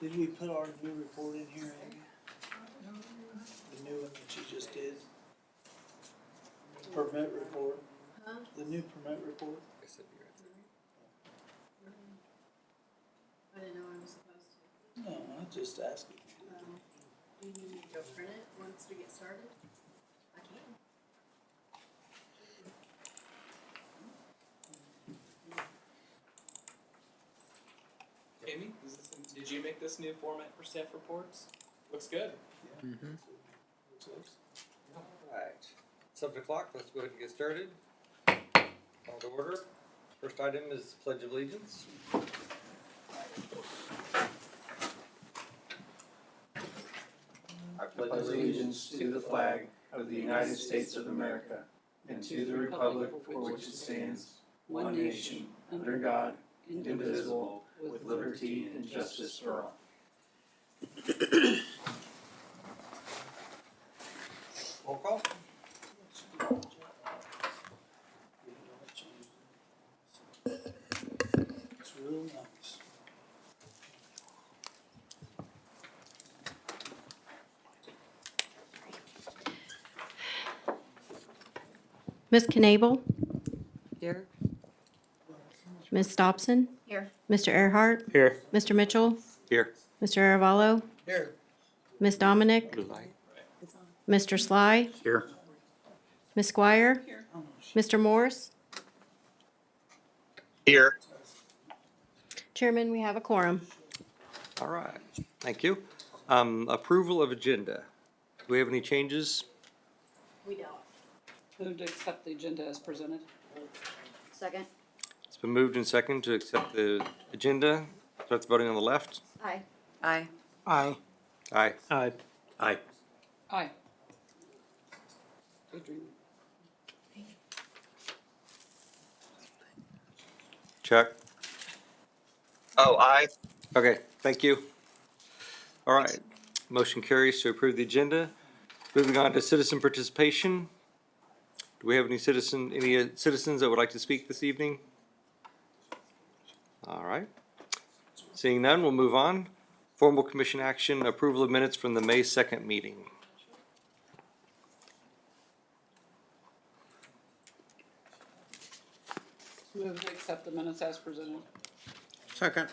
Did we put our new report in here, Amy? The new one that you just did? Permit report, Huh? the new permit report? I didn't know I was supposed to. No, I just asked you. Do you need me to go print it once we get started? I can. Amy, did you make this new format for staff reports? Looks good. Alright, 7 o'clock, let's go ahead and get started. Call to order. First item is Pledge of Allegiance. I pledge allegiance to the flag of the United States of America and to the republic for which it stands, one nation, under God, indivisible, with liberty and justice for all. Roll call. It's real nice. Ms. Knable, Here. Ms. Dobson, Here. Mr. Earhart, Here. Mr. Mitchell, Here. Mr. Aravalo, Here. Ms. Dominic, Mr. Sly, Here. Ms. Squire, Mr. Morse. Here. Chairman, we have a quorum. Alright, thank you. Approval of agenda. Do we have any changes? We don't. Move to accept the agenda as presented. Second? It's been moved and second to accept the agenda. Start the voting on the left. Aye. Aye. Aye. Aye. Aye. Aye. Aye. Adrian. Chuck? Oh, aye. Okay, thank you. All right, motion carries to approve the agenda. Moving on to citizen participation. Do we have any citizens that would like to speak this evening? All right. Seeing none, we'll move on. Formal commission action, approval of minutes from the May 2nd meeting. Move to accept the minutes as presented. Second.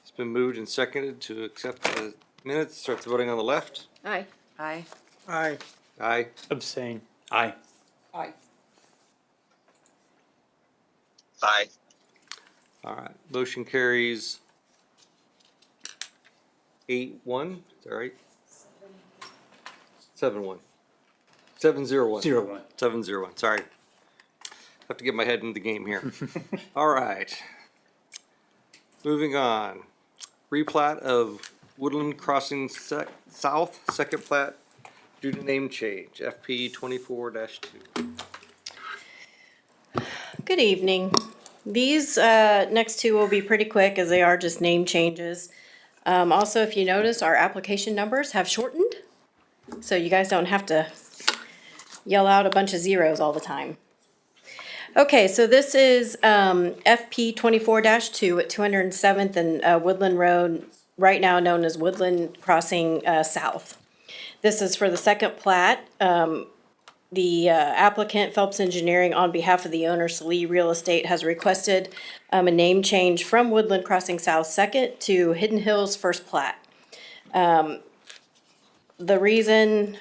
It's been moved and seconded to accept the minutes. Start the voting on the left. Aye. Aye. Aye. Aye. Abstain. Aye. Aye. Aye. All right, motion carries 8-1, is that right? 7-1. 7-0-1. 0-1. 7-0-1, sorry. Have to get my head in the game here. All right. Moving on. Replat of Woodland Crossing South, second plat, due to name change, FP 24-2. Good evening. These next two will be pretty quick as they are just name changes. Also, if you notice, our application numbers have shortened, so you guys don't have to yell out a bunch of zeros all the time. Okay, so this is FP 24-2 at 207th and Woodland Road, right now known as Woodland Crossing South. This is for the second plat. The applicant, Phelps Engineering, on behalf of the owner, Salee Real Estate, has requested a name change from Woodland Crossing South Second to Hidden Hills First Plat. The reason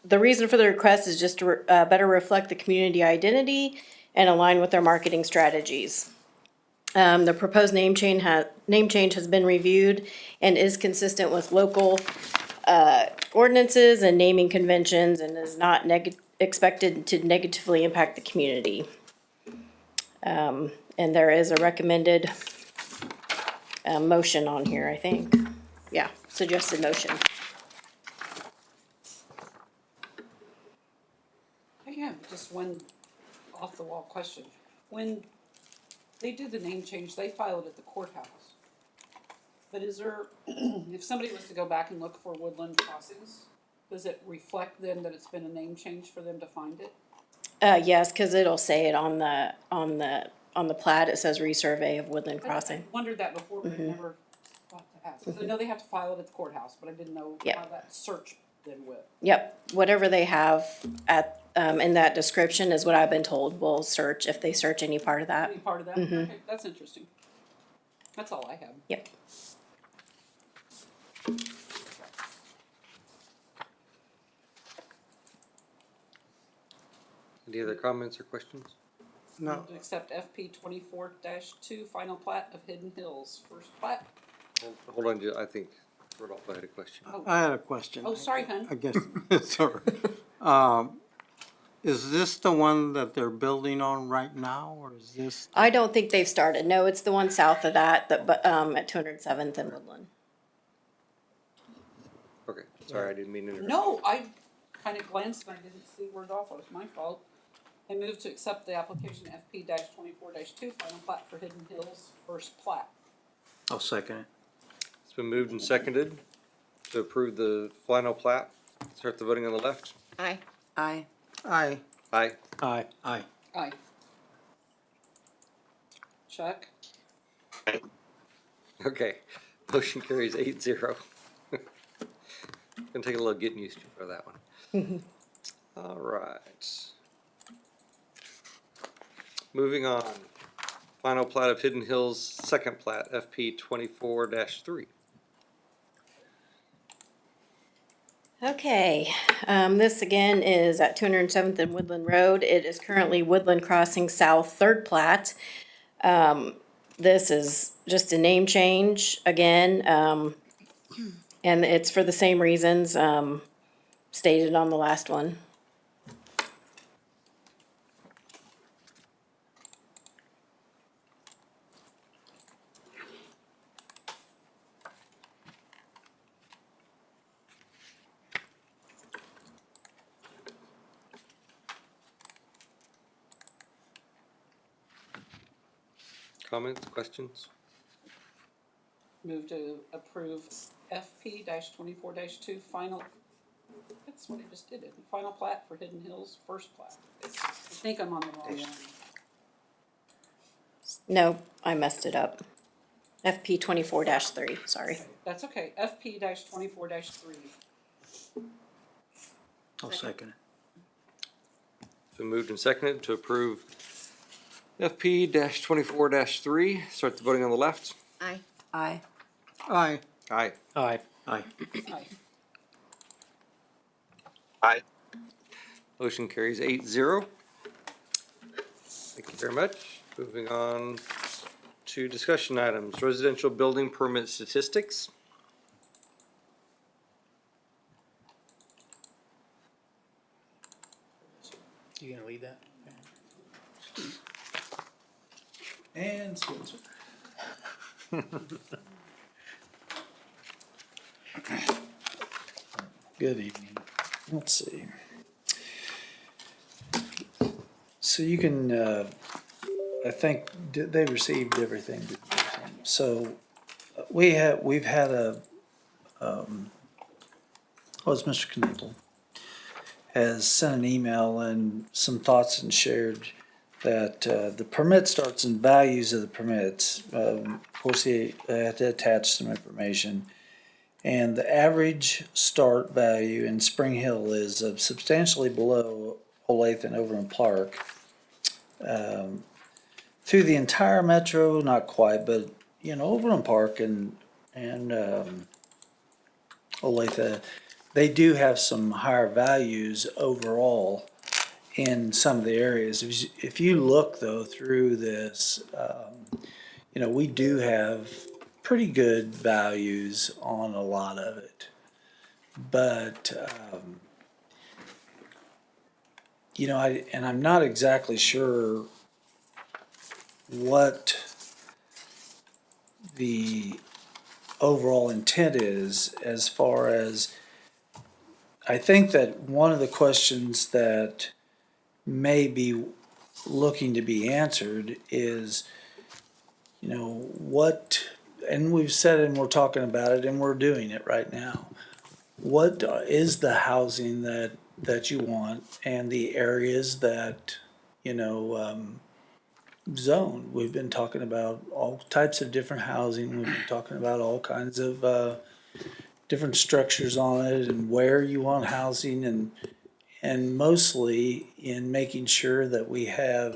the reason for the request is just to better reflect the community identity and align with their marketing strategies. The proposed name change has been reviewed and is consistent with local ordinances and naming conventions and is not expected to negatively impact the community. And there is a recommended motion on here, I think. Yeah, suggested motion. I have just one off-the-wall question. When they did the name change, they filed it at the courthouse. But is there, if somebody was to go back and look for Woodland Crossings, does it reflect then that it's been a name change for them to find it? Yes, cause it'll say it on on the plat, it says resurvey of Woodland I Crossing. wondered that before, but I never thought to ask. 'Cause I know they have to file it at the courthouse, but I didn't know Yep. how that search then went. Yep, whatever they have at, in that description is what I've been told, will search if they search any part of that. Any part of that? Okay, that's interesting. That's all I have. Yep. Any other comments or questions? No, Move to accept FP 24-2 final plat of Hidden Hills, first plat. Hold on, I think Rodolfo had a question. I had a question. Oh, sorry, hun. I guess, sorry. Is this the one that they're building on right now, or is this? I don't think they've started. No, it's the one south of that, but, at 207th and Woodland. Okay, sorry, I didn't mean to interrupt. No, I kind of glanced and I didn't see where it off. It was my fault. I move to accept the application FP 24-2 final plat for Hidden Hills, first plat. I'll second it. It's been moved and seconded to approve the final plat. Start the voting on the left. Aye. Aye. Aye. Aye. Aye. Aye. Aye. Chuck? Okay, motion carries 8-0. Gonna take a little getting used to for that one. All right. Moving on. Final plat of Hidden Hills, second plat, FP 24-3. Okay, this again is at 207th and Woodland Road. It is currently Woodland Crossing South, third plat. This is just a name change again, and it's for the same reasons, stated on the last one. Comments, questions? Move to approve FP 24-2 final, that's what I just did, final plat for Hidden Hills, first plat. I think I'm on the wrong one. No, I messed it up. FP 24-3, sorry. That's okay, FP 24-3. I'll second it. It's been moved and seconded to approve FP 24-3. Start the voting on the left. Aye. Aye. Aye. Aye. Aye. Aye. Aye. Aye. Motion carries 8-0. Thank you very much. Moving on to discussion items, residential building permit statistics. You gonna lead that? And Spencer. Good evening. Let's see. So you can, I think they received everything. So we've had a, it's Mr. Knippel has sent an email and some thoughts and shared that the permit starts in values of the permits. Of course, they had to attach some information. And the average start value in Spring Hill is substantially below Olathe and Overland Park. Through the entire metro, not quite, but Overland Park and Olathe, they do have some higher values overall in some of the areas. If you look though through this, we do have pretty good values on a lot of it. But, I'm not exactly sure what the overall intent is as far as, I think that one of the questions that may be looking to be answered is, what, and we've said it and we're talking about it and we're doing it right now. What is the housing that you want and the areas that, zone. We've been talking about all types of different housing. We've been talking about all kinds of different structures on it and where you want housing, and mostly in making sure that we have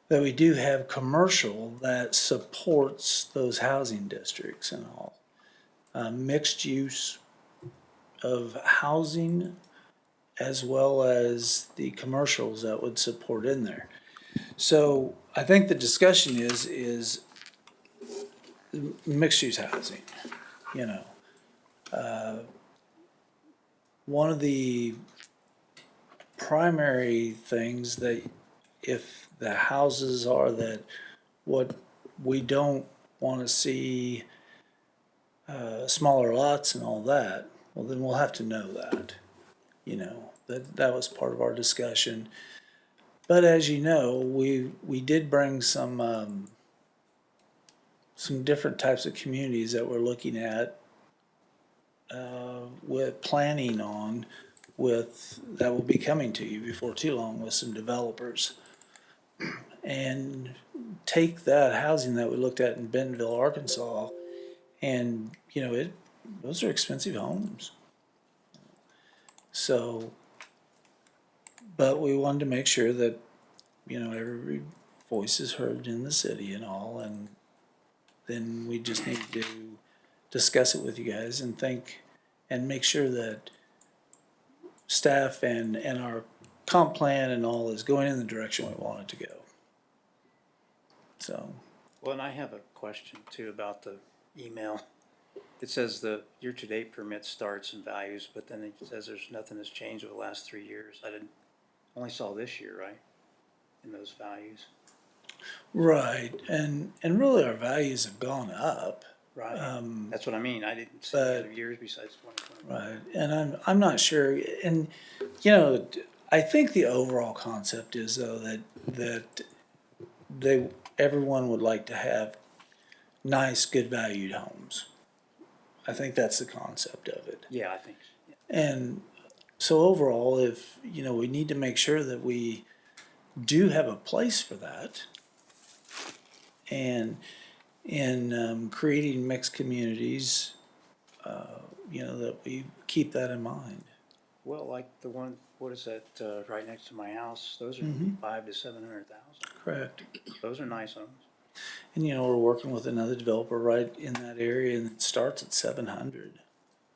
that we do have commercial that supports those housing districts and all. Mixed use of housing as well as the commercials that would support in there. So I think the discussion is mixed use housing, you know. One of the primary things that if the houses are that what we don't want to see smaller lots and all that, well, then we'll have to know that, you know, that was part of our discussion. But as you know, we did bring some different types of communities that we're looking at with planning on with that will be coming to you before too long with some developers. And take that housing that we looked at in Bentonville, Arkansas, and you know those are expensive homes. So, but we wanted to make sure that you know every voice is heard in the city and all, and then we just need to discuss it with you guys and think and make sure that staff and our comp plan and all is going in the direction we want it to go. So, Well, and I have a question too about the email. It says the year-to-date permit starts and values, but then it says there's nothing that's changed over the last 3 years. Only saw this year, right? In those values. right, and really our values have gone up. Right. Um, That's what I mean. I didn't see but- any other years besides 2020. Right, and I'm not sure, and you know, I think the overall concept is though that everyone would like to have nice, good valued homes. I think that's the concept of it. Yeah, I think so. Yeah. And so overall, if, you know, we need to make sure that we do have a place for that. And in creating mixed communities, you know, that we keep that in mind. Well, like the one, what is that, right next to my house? Those are Mhm. 5 to 700,000. Correct. Those are nice homes. And, you know, we're working with another developer right in that area and it starts at 700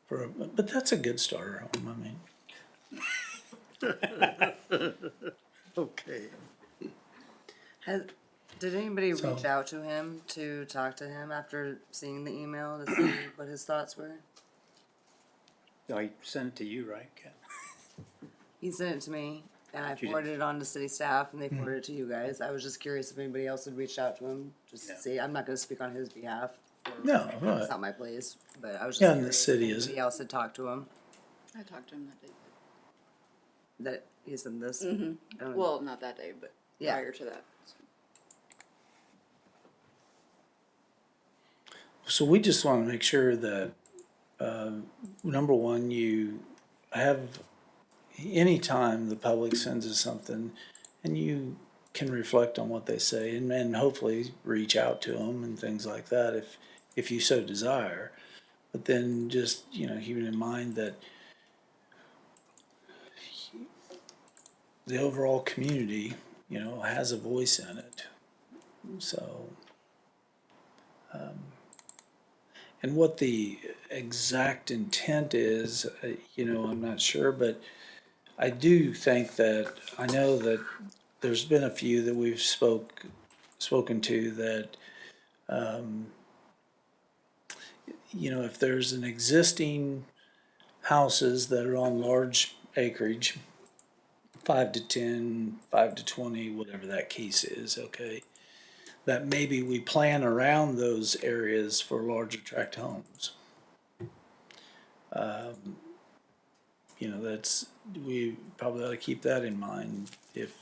but that's a good starter home, I mean. Okay. Did anybody So- reach out to him to talk to him after seeing the email to see what his thoughts were? No, I sent it to you, right, Ken? He sent it to me, and I You did. forwarded it on to city staff, and they forwarded it to you guys. I was just curious if anybody else had reached out to him, just to Yeah. see. I'm not gonna speak on his behalf. No, right. It's not my place, but I was just Yeah, and the curious city if is- anybody else had talked to him, I talked to him that day. that he sent this. Well, not that day, but Yeah. prior to that. So we just want to make sure that, number one, you have, anytime the public sends us something, and you can reflect on what they say and hopefully reach out to them and things like that if you so desire. But then just, you know, keeping in mind that the overall community, you know, has a voice in it. So, and what the exact intent is, you know, I'm not sure, but I do think that, I know that there's been a few that we've spoken to that, you know, if there's an existing houses that are on large acreage, 5 to 10, 5 to 20, whatever that case is, okay, that maybe we plan around those areas for larger tract homes. You know, we probably ought to keep that in mind if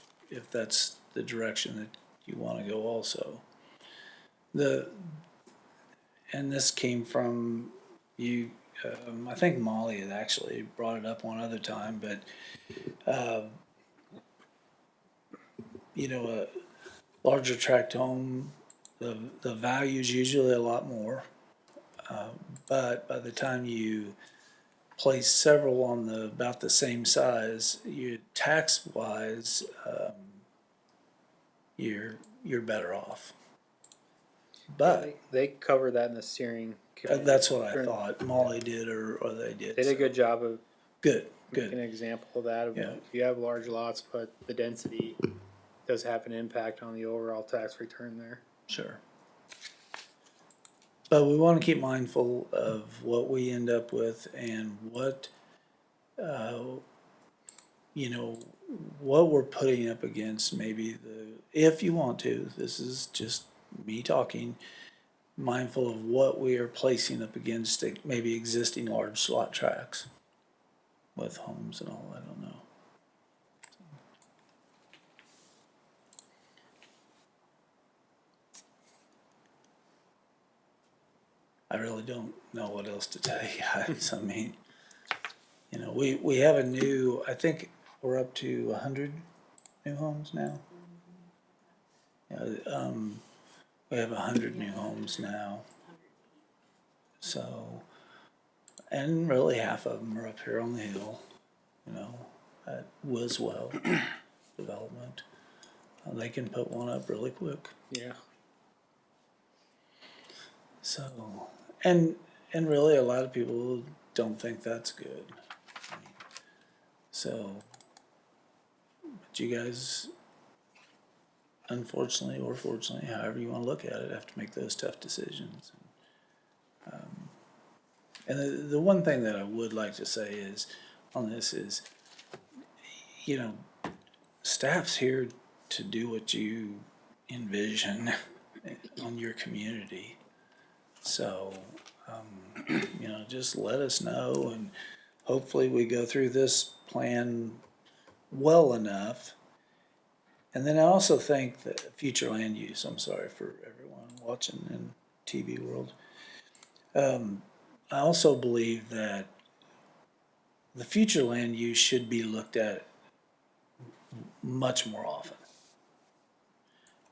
that's the direction that you want to go also. And this came from you, I think Molly had actually brought it up one other time, but, you know, larger tract home, the value's usually a lot more. But by the time you place several on about the same size, you tax wise, you're better off. But They cover that in the steering committee. that's what I thought Molly did or they did. They did a so. good job of Good, making good. an example of that. Of Yeah. If you have large lots, but the density does have an impact on the overall tax return there. Sure. But we want to keep mindful of what we end up with and what, what we're putting up against maybe if you want to, this is just me talking, mindful of what we are placing up against maybe existing large slot tracks with homes and all, I don't know. I really don't know what else to tell you guys. I mean, we have I think we're up to 100 new homes now. Yeah, we have 100 new homes now. So, and really half of them are up here on the hill, at Wiswell Development. They can put one up really quick. Yeah. So, and really a lot of people don't think that's good. So, but you guys, unfortunately or fortunately, however you want to look at it, have to make those tough decisions. And the one thing that I would like to say is, on this is, staff's here to do what you envision on your community. So, just let us know, and hopefully we go through this plan well enough. And then I also think that future land use, I'm sorry for everyone watching in TV world. I also believe that the future land use should be looked at much more often.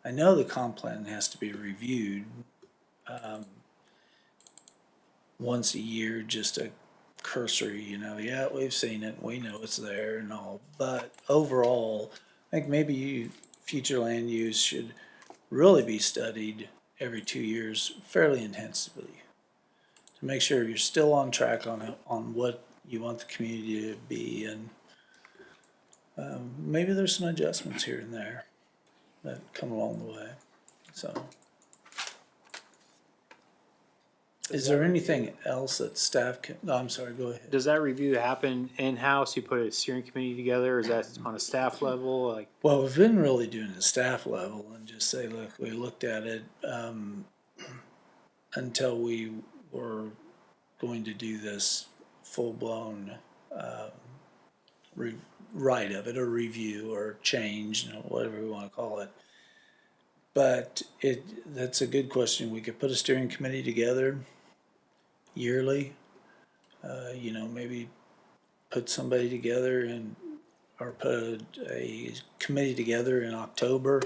I know the comp plan has to be reviewed once a year, just a cursory, yeah, we've seen it, we know it's there and all, but overall, I think maybe future land use should really be studied every 2 years fairly intensively to make sure you're still on track on what you want the community to be, and maybe there's some adjustments here and there that come along the way. So, is there anything else that staff can? No, I'm sorry. Go ahead. Does that review happen in-house? You put a steering committee together? Or is that on a staff level? Like, Well, we've been really doing it at staff level and just say, look, we looked at it until we were going to do this full-blown rewrite of it, or review, or change, whatever we want to call it. But that's a good question. We could put a steering committee together yearly, maybe put somebody together or put a committee together in October.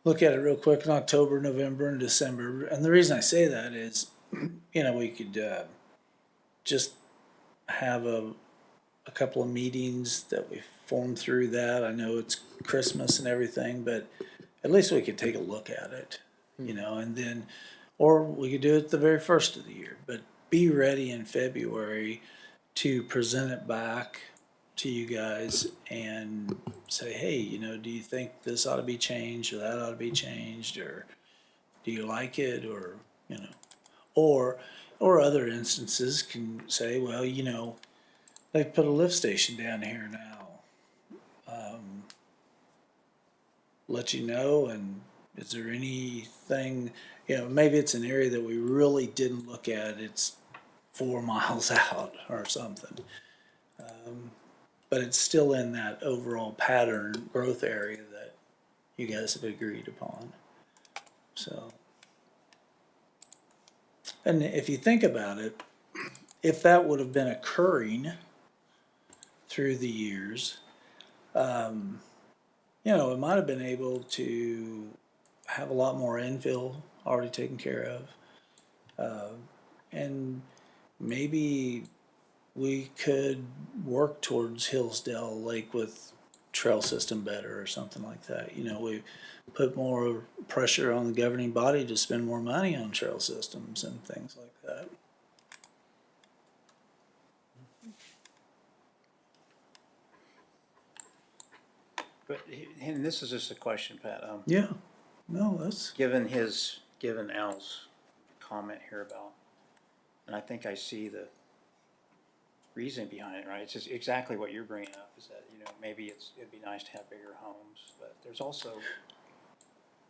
Look at it real quick in October, November, and December. And the reason I say that is, we could just have a couple of meetings that we form through that. I know it's Christmas and everything, but at least we could take a look at it, and then, or we could do it the very first of the year, but be ready in February to present it back to you guys and say, hey, do you think this ought to be changed, or that ought to be changed, or do you like it, or, or other instances can say, well, they've put a lift station down here now. Let you know, and is there anything, maybe it's an area that we really didn't look at, it's 4 miles out or something. But it's still in that overall pattern growth area that you guys have agreed upon. So, and if you think about it, if that would have been occurring through the years, it might have been able to have a lot more infill already taken care of. And maybe we could work towards Hillsdale Lake with trail system better or something like that. You know, we put more pressure on the governing body to spend more money on trail systems and things like that. But, and this is just a question, Pat, Yeah, no, that's, given Al's comment here about, and I think I see the reason behind it, right? It's just exactly what you're bringing up, is that, you know, maybe it'd be nice to have bigger homes, but there's also,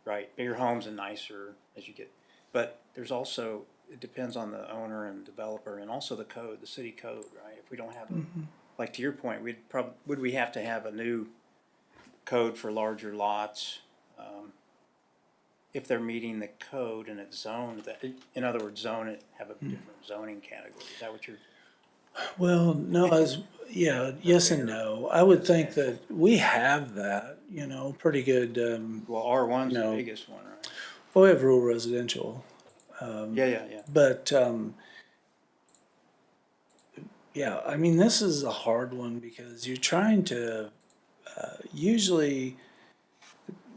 right, bigger homes and nicer as you get, but there's also, it depends on the owner and developer and also the code, the city code, right? If we don't have, like to your point, would we have to have a new code for larger lots? If they're meeting the code and it's zoned, that, in other words, zone it, have a different zoning category, is that what you're? well, no, yeah, yes and no. I would think that we have that, you know, pretty good, Well, R1's the No. biggest one, right? well, we have rural residential. Yeah. But, yeah, I mean, this is a hard one because you're trying to, usually,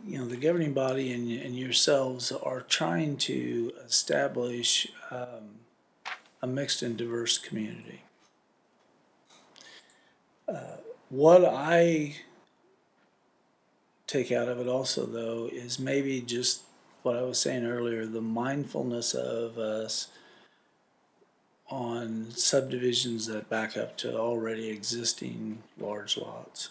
you know, the governing body and yourselves are trying to establish a mixed and diverse community. What I take out of it also, though, is maybe just what I was saying earlier, the mindfulness of us on subdivisions that back up to already existing large lots.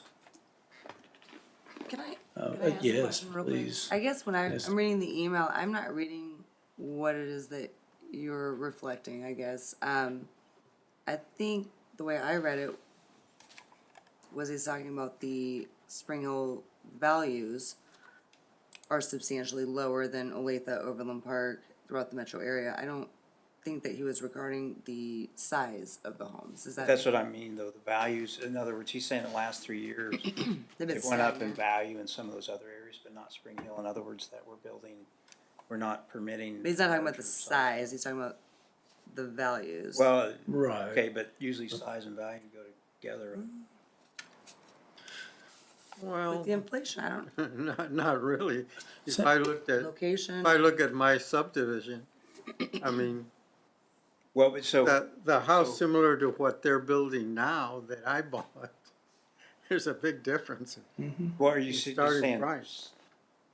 Can I ask a Yes, question real quick? please. I guess when Yes. I'm reading the email, I'm not reading what it is that you're reflecting, I guess. I think the way I read it was he's talking about the Spring Hill values are substantially lower than Olathe, Overland Park, throughout the metro area. I don't think that he was regarding the size of the homes. Is that? That's what I mean, though, the values, in other words, he's saying the last 3 years, They've been it went up in stagnant. value in some of those other areas, but not Spring Hill. In other words, that we're not permitting. But he's not talking about the larger size, he's talking about the values. Well, Right. okay, but usually size and value go together. With the inflation, I don't, Not really. If So- I looked at, location. if I look at my subdivision, I mean, Well, but so, the house similar to what they're building now that I bought, there's a big difference. what are you in just starting saying? price.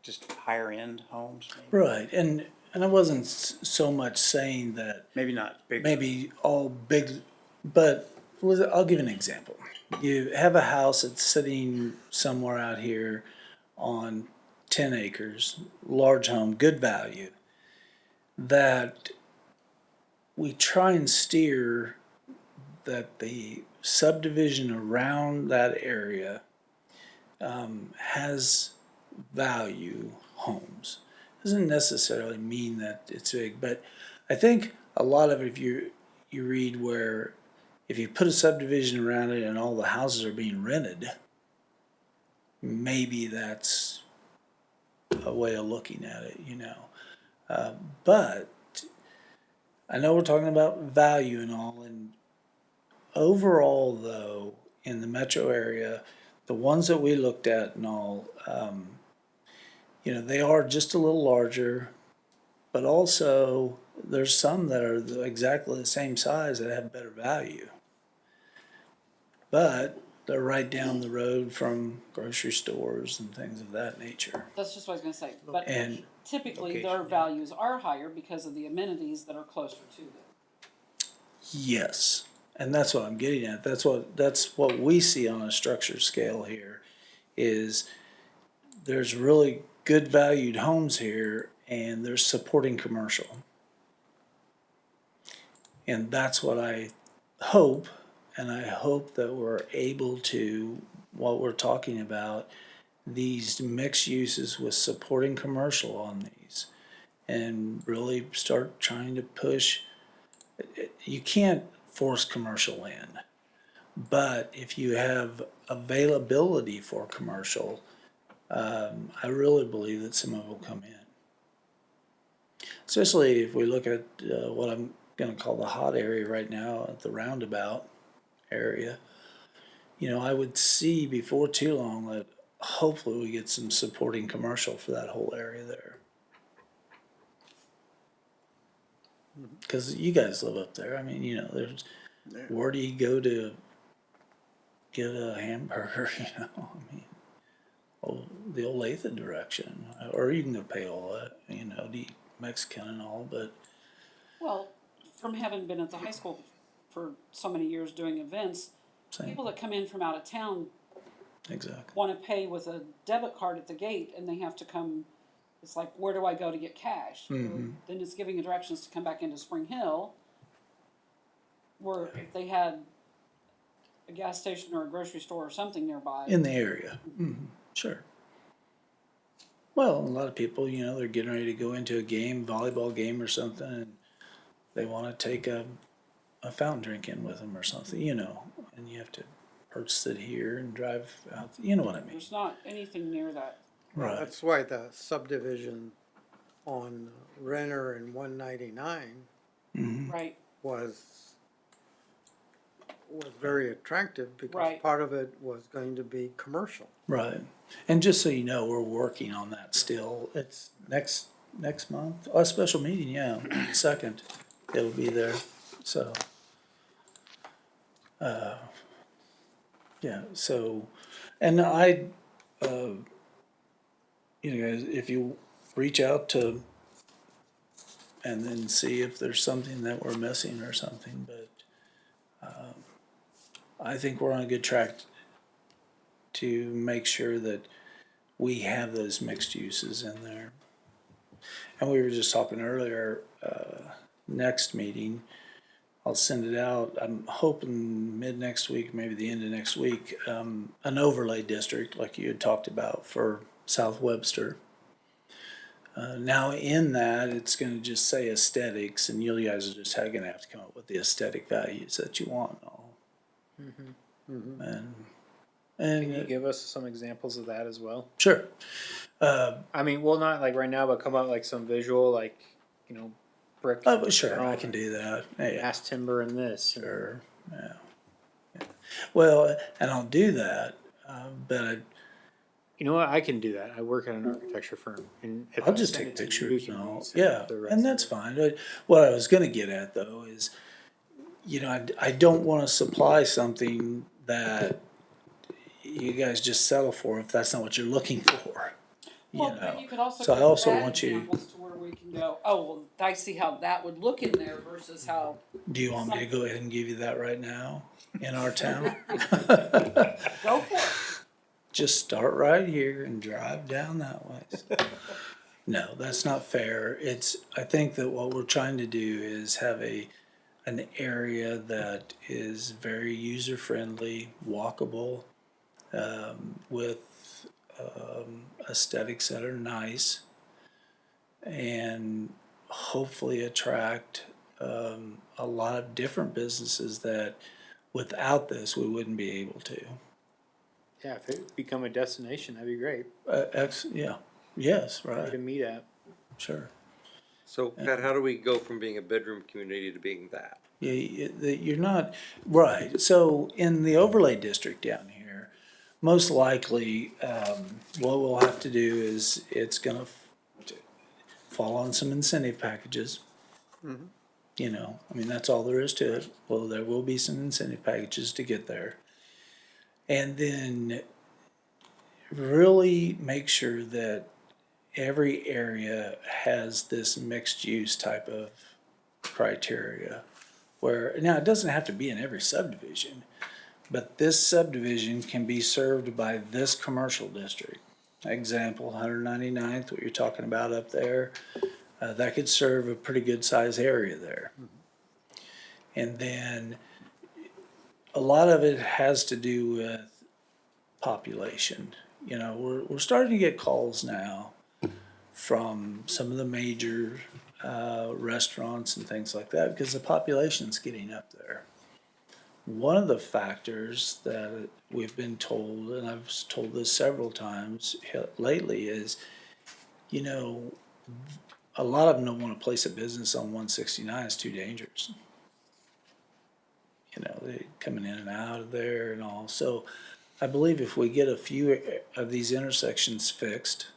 Just higher end homes, maybe? Right, and I wasn't so much saying that Maybe not big. maybe all big, but I'll give you an example. You have a house that's sitting somewhere out here on 10 acres, large home, good value, that we try and steer that the subdivision around that area has value homes. Doesn't necessarily mean that it's big, but I think a lot of it, if you read where if you put a subdivision around it and all the houses are being rented, maybe that's a way of looking at it, you know. But I know we're talking about value and all, and overall though, in the metro area, the ones that we looked at and all, you know, they are just a little larger, but also there's some that are exactly the same size that have better value. But they're right down the road from grocery stores and things of that nature. That's just what I was gonna say, but And typically location, their yeah. values are higher because of the amenities that are closer to them. yes, and that's what I'm getting at. That's what we see on a structure scale here is there's really good valued homes here and there's supporting commercial. And that's what I hope, and I hope that we're able to, what we're talking about, these mixed uses with supporting commercial on these and really start trying to push. You can't force commercial in, but if you have availability for commercial, I really believe that some of it will come in. especially if we look at what I'm gonna call the hot area right now at the roundabout area. You know, I would see before too long that hopefully we get some supporting commercial for that whole area there. Cause you guys live up there, I mean, you know, there's, where do you go to get a hamburger, you know, I mean, the old Lathan direction, or you can go Paola, you know, to eat Mexican and all, but Well, from having been at the high school for so many years doing events, same, people that come in from out of town exactly. wanna pay with a debit card at the gate and they have to come, it's like, where do I go to get cash? Mhm. Then it's giving you directions to come back into Spring Hill. Where if they had a gas station or a grocery store or something nearby. In the area, sure. Well, a lot of people, you know, they're getting ready to go into a game, volleyball game or something, and they wanna take a fountain drink in with them or something, you know, and you have to purchase it here and drive out, you know what I mean? There's not anything near that. Right, That's why the subdivision on Renner and 199 Right, was very attractive because Right. part of it was going to be commercial. right. And just so you know, we're working on that still. It's next month, a special meeting, yeah, second, it'll be there, so. Yeah, so, and you know, guys, if you reach out to, and then see if there's something that we're missing or something, but, I think we're on a good track to make sure that we have those mixed uses in there. And we were just talking earlier, next meeting, I'll send it out. I'm hoping mid next week, maybe the end of next week, an overlay district like you had talked about for South Webster. Now in that, it's going to just say aesthetics, and you guys are just going to have to come up with the aesthetic values that you want. And all. Can you And give us some examples of that as well? sure. I mean, well, not like right now, but come up like some visual, like, you know, brick. But sure, I can do that. Yeah. Mass timber and this. and- Sure, yeah. Yeah. Well, and I'll do that, but You know what? I can do that. I work at an architecture firm, and if I'll I just send take it to you, pictures you and can all. resend it Yeah, to the rest and of that's the- fine. But what I was gonna get at though is, you know, I don't wanna supply something that you guys just settle for if that's not what you're looking for. You well, but know, you could also. so I give also bad want you, examples to where we can go, oh, well, I see how that would look in there versus how, do you want me to go ahead and give you that right now in our town? go for it. Just start right here and drive down that way. No, that's not fair. I think that what we're trying to do is have an area that is very user-friendly, walkable, with, aesthetics that are nice, and hopefully attract, a lot of different businesses that without this, we wouldn't be able to. Yeah, if it become a destination, that'd be great. Yeah, yes, To right, meet at. sure. So Pat, how do we go from being a bedroom community to being that? You're not, right, so in the overlay district down here, most likely, what we'll have to do is, it's gonna fall on some incentive packages. You know, I mean, that's all there is to it. Well, there will be some incentive packages to get there. And then really make sure that every area has this mixed use type of criteria. Where, now it doesn't have to be in every subdivision, but this subdivision can be served by this commercial district. Example, 199th, what you're talking about up there, that could serve a pretty good size area there. And then a lot of it has to do with population. You know, we're starting to get calls now from some of the major restaurants and things like that because the population's getting up there. One of the factors that we've been told, and I've told this several times lately, is, you know, a lot of them don't wanna place a business on 169, it's too dangerous. You know, they coming in and out of there and all, so I believe if we get a few of these intersections fixed,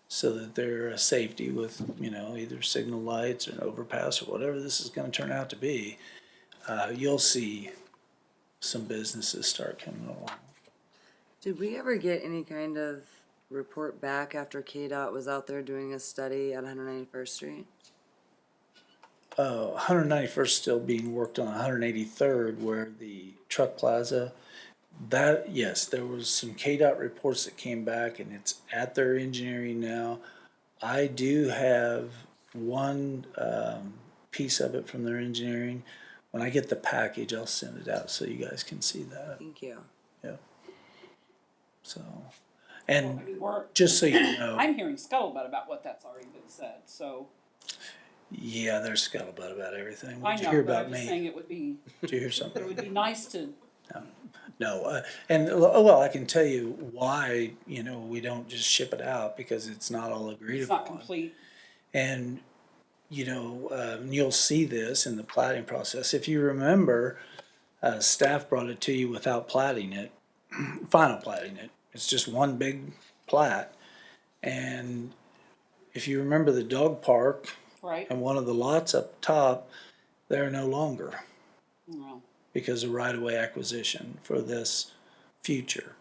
so that they're a safety with, you know, either signal lights or an overpass or whatever this is gonna turn out to be, you'll see some businesses start coming along. Did we ever get any kind of report back after KDOT was out there doing a study at 191st Street? 191st still being worked on 183rd where the truck plaza, that, yes, there was some KDOT reports that came back and it's at their engineering now. I do have one, piece of it from their engineering. When I get the package, I'll send it out so you guys can see that, Thank you. so. I And mean, we're, just so you know, I'm hearing scuttlebutt about what that's already been said, so yeah, there's scuttlebutt about everything. I What did you know, hear but about I'm just me? saying it would be, Did you hear something? it would be nice to, No, and, well, I can tell you why, you know, we don't just ship it out, because it's not all agreed it's not upon. complete. And, you know, you'll see this in the plating process. If you remember, staff brought it to you without plating it, final plating it. It's just one big plat. And if you remember the dog park Right? and one of the lots up top, they're no longer, Well, because of right-of-way acquisition for this future.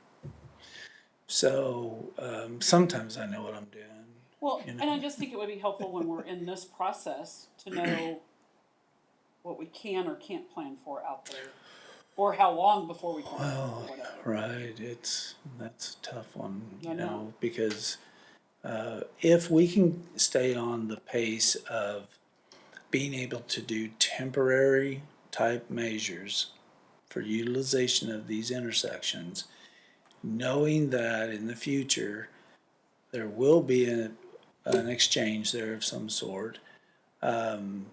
So, sometimes I know what I'm doing. well, You and know. I just think it would be helpful when we're in this process to know what we can or can't plan for out there. Or how long before we can, or whatever. Right, that's a tough one, I you know. know, because, if we can stay on the pace of being able to do temporary type measures for utilization of these intersections, knowing that in the future, there will be an exchange there of some sort, then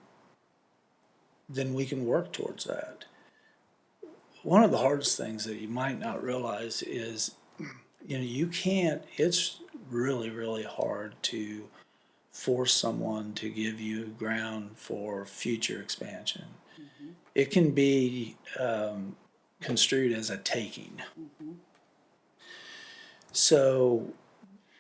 we can work towards that. One of the hardest things that you might not realize is, you know, you can't, it's really, really hard to force someone to give you ground for future expansion. It can be construed as a taking. So,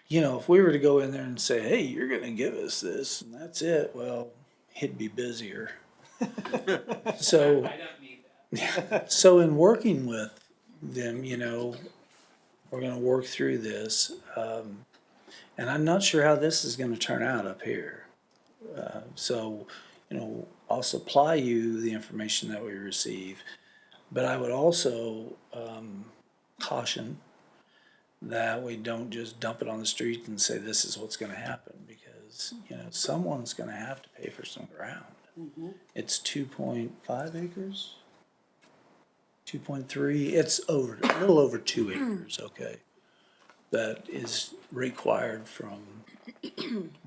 you know, if we were to go in there and say, hey, you're gonna give us this and that's it, well, he'd be busier. So, I don't need that. so in working with them, you know, we're gonna work through this, and I'm not sure how this is gonna turn out up here. So, you know, I'll supply you the information that we receive, but I would also, caution that we don't just dump it on the street and say this is what's gonna happen, because, you know, someone's gonna have to pay for some ground. It's 2.5 acres? 2.3, it's over, a little over 2 acres, okay? That is required from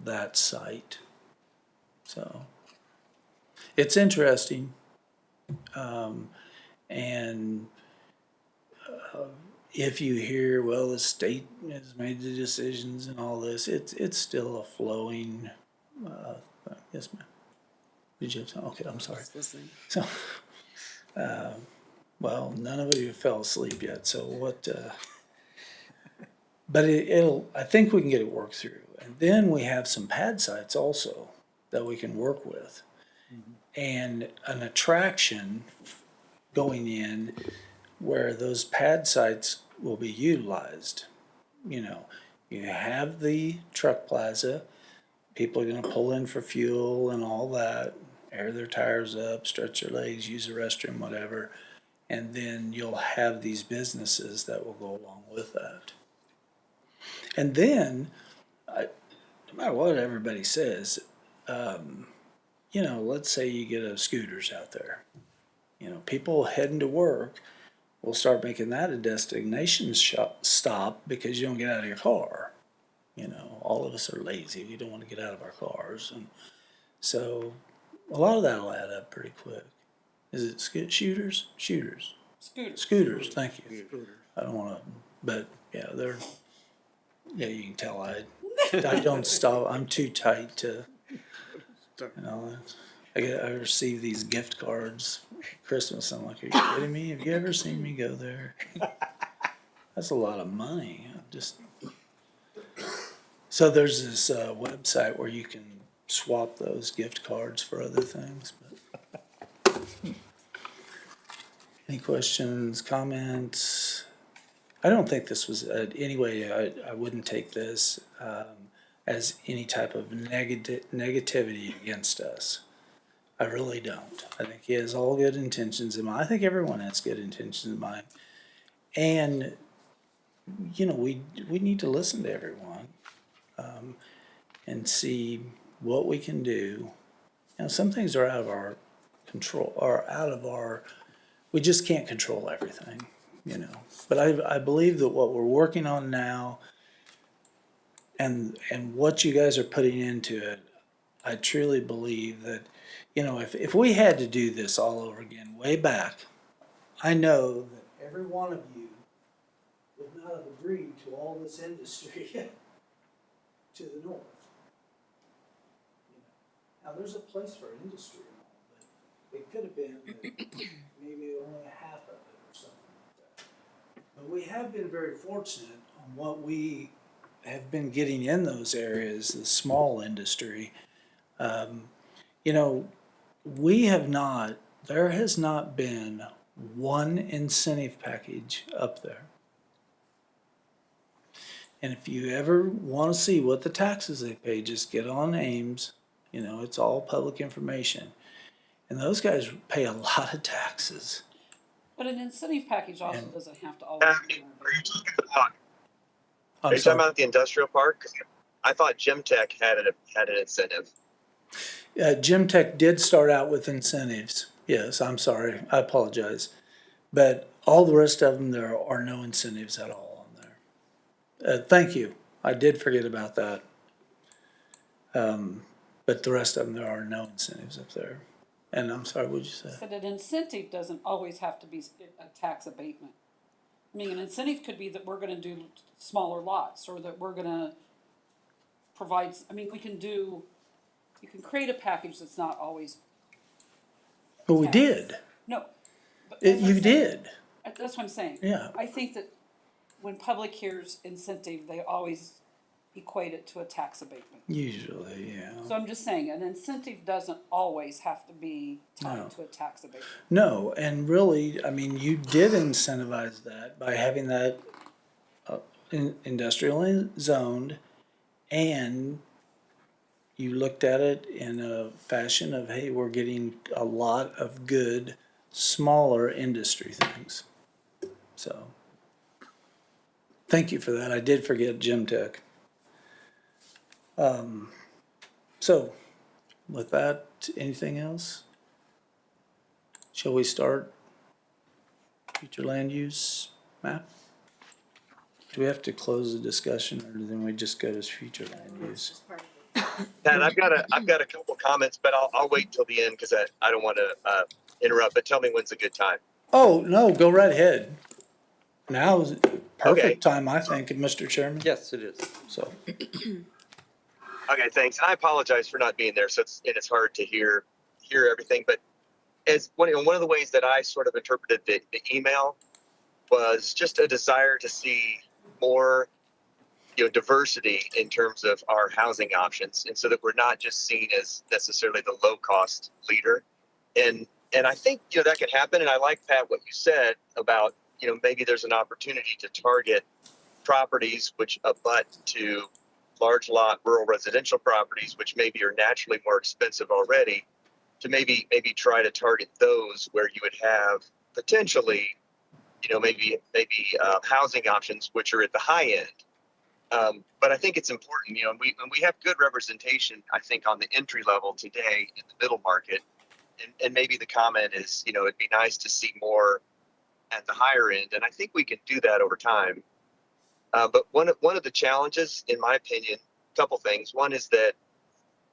that site. So, it's interesting. And if you hear, well, the state has made the decisions and all this, it's still a flowing, yes, ma'am. Did you have some, okay, I'm sorry. Just listening. So, well, none of you fell asleep yet, so what, but it'll, I think we can get it worked through. And then we have some pad sites also that we can work with. And an attraction going in where those pad sites will be utilized. You know, you have the truck plaza, people are gonna pull in for fuel and all that, air their tires up, stretch their legs, use the restroom, whatever. And then you'll have these businesses that will go along with that. And then, no matter what everybody says, you know, let's say you get a scooters out there. You know, people heading to work will start making that a destination stop because you don't get out of your car. You know, all of us are lazy. We don't want to get out of our cars. And so a lot of that will add up pretty quick. Is it shooters? Shooters. Scooters, thank you. I don't want to, but yeah, yeah, you can tell I don't stop. I'm too tight to You know, I receive these gift cards for Christmas. I'm like, are you kidding me? Have you ever seen me go there? That's a lot of money. So there's this website where you can swap those gift cards for other things. But any questions, comments? I don't think this was, anyway, I wouldn't take this as any type of negativity against us. I really don't. I think he has all good intentions in mind. I think everyone has good intentions in mind. And, you know, we need to listen to everyone and see what we can do. You know, some things are out of our control, or out of our, we just can't control everything, you know. But I believe that what we're working on now and what you guys are putting into it, I truly believe that, you know, if we had to do this all over again, way back, I know that every one of you would not have agreed to all this industry to the north. Now, there's a place for industry and all, but it could have been that maybe only half of it or something like that. But we have been very fortunate on what we have been getting in those areas, the small industry. You know, there has not been one incentive package up there. And if you ever want to see what the taxes they pay, just get on Ames. You know, it's all public information. And those guys pay a lot of taxes. But an incentive package also And- doesn't have to Are always you be. talking about, are I'm you talking sorry. about the industrial park? 'Cause I thought Gym Tech had an incentive. Gym Tech did start out with incentives. Yes, I'm sorry. I apologize. But all the rest of them, there are no incentives at all on there. Thank you. I did forget about that. But the rest of them, there are no incentives up there. And I'm sorry, what'd you say? But an incentive doesn't always have to be a tax abatement. I mean, an incentive could be that we're gonna do smaller lots, or that we're gonna provide, I mean, you can create a package that's not always, But we did. no. But that's what You I'm saying. did. That's what I'm saying. Yeah. I think that when public hears incentive, they always equate it to a tax abatement. Usually, yeah. So I'm just saying, an incentive doesn't always have to be No. tied to a tax abatement. No, and really, I mean, you did incentivize that by having that industrially zoned, and you looked at it in a fashion of, hey, we're getting a lot of good, smaller industry things. So, thank you for that. I did forget Gym Tech. So, with that, anything else? Shall we start future land use map? Do we have to close the discussion, or then we just go to future land use? Just part of it. And I've got a couple comments, but I'll wait till the end because I don't want to interrupt. But tell me when's a good time. Oh, no, go right ahead. Now is Okay. perfect time, I think, Mr. Chairman. Yes, it is. So, Okay, thanks. And I apologize for not being there. So it's hard to hear everything. But as one of the ways that I sort of interpreted the email was just a desire to see more, diversity in terms of our housing options, and so that we're not just seen as necessarily the low cost leader. And I think that could happen. And I like, Pat, what you said about maybe there's an opportunity to target properties which abut to large lot rural residential properties, which maybe are naturally more expensive already, to maybe try to target those where you would have potentially, maybe housing options which are at the high end. But I think it's important, and we have good representation, I think, on the entry level today in the middle market. And maybe the comment is, it'd be nice to see more at the higher end. And I think we can do that over time. But one of the challenges, in my opinion, a couple things. One is that,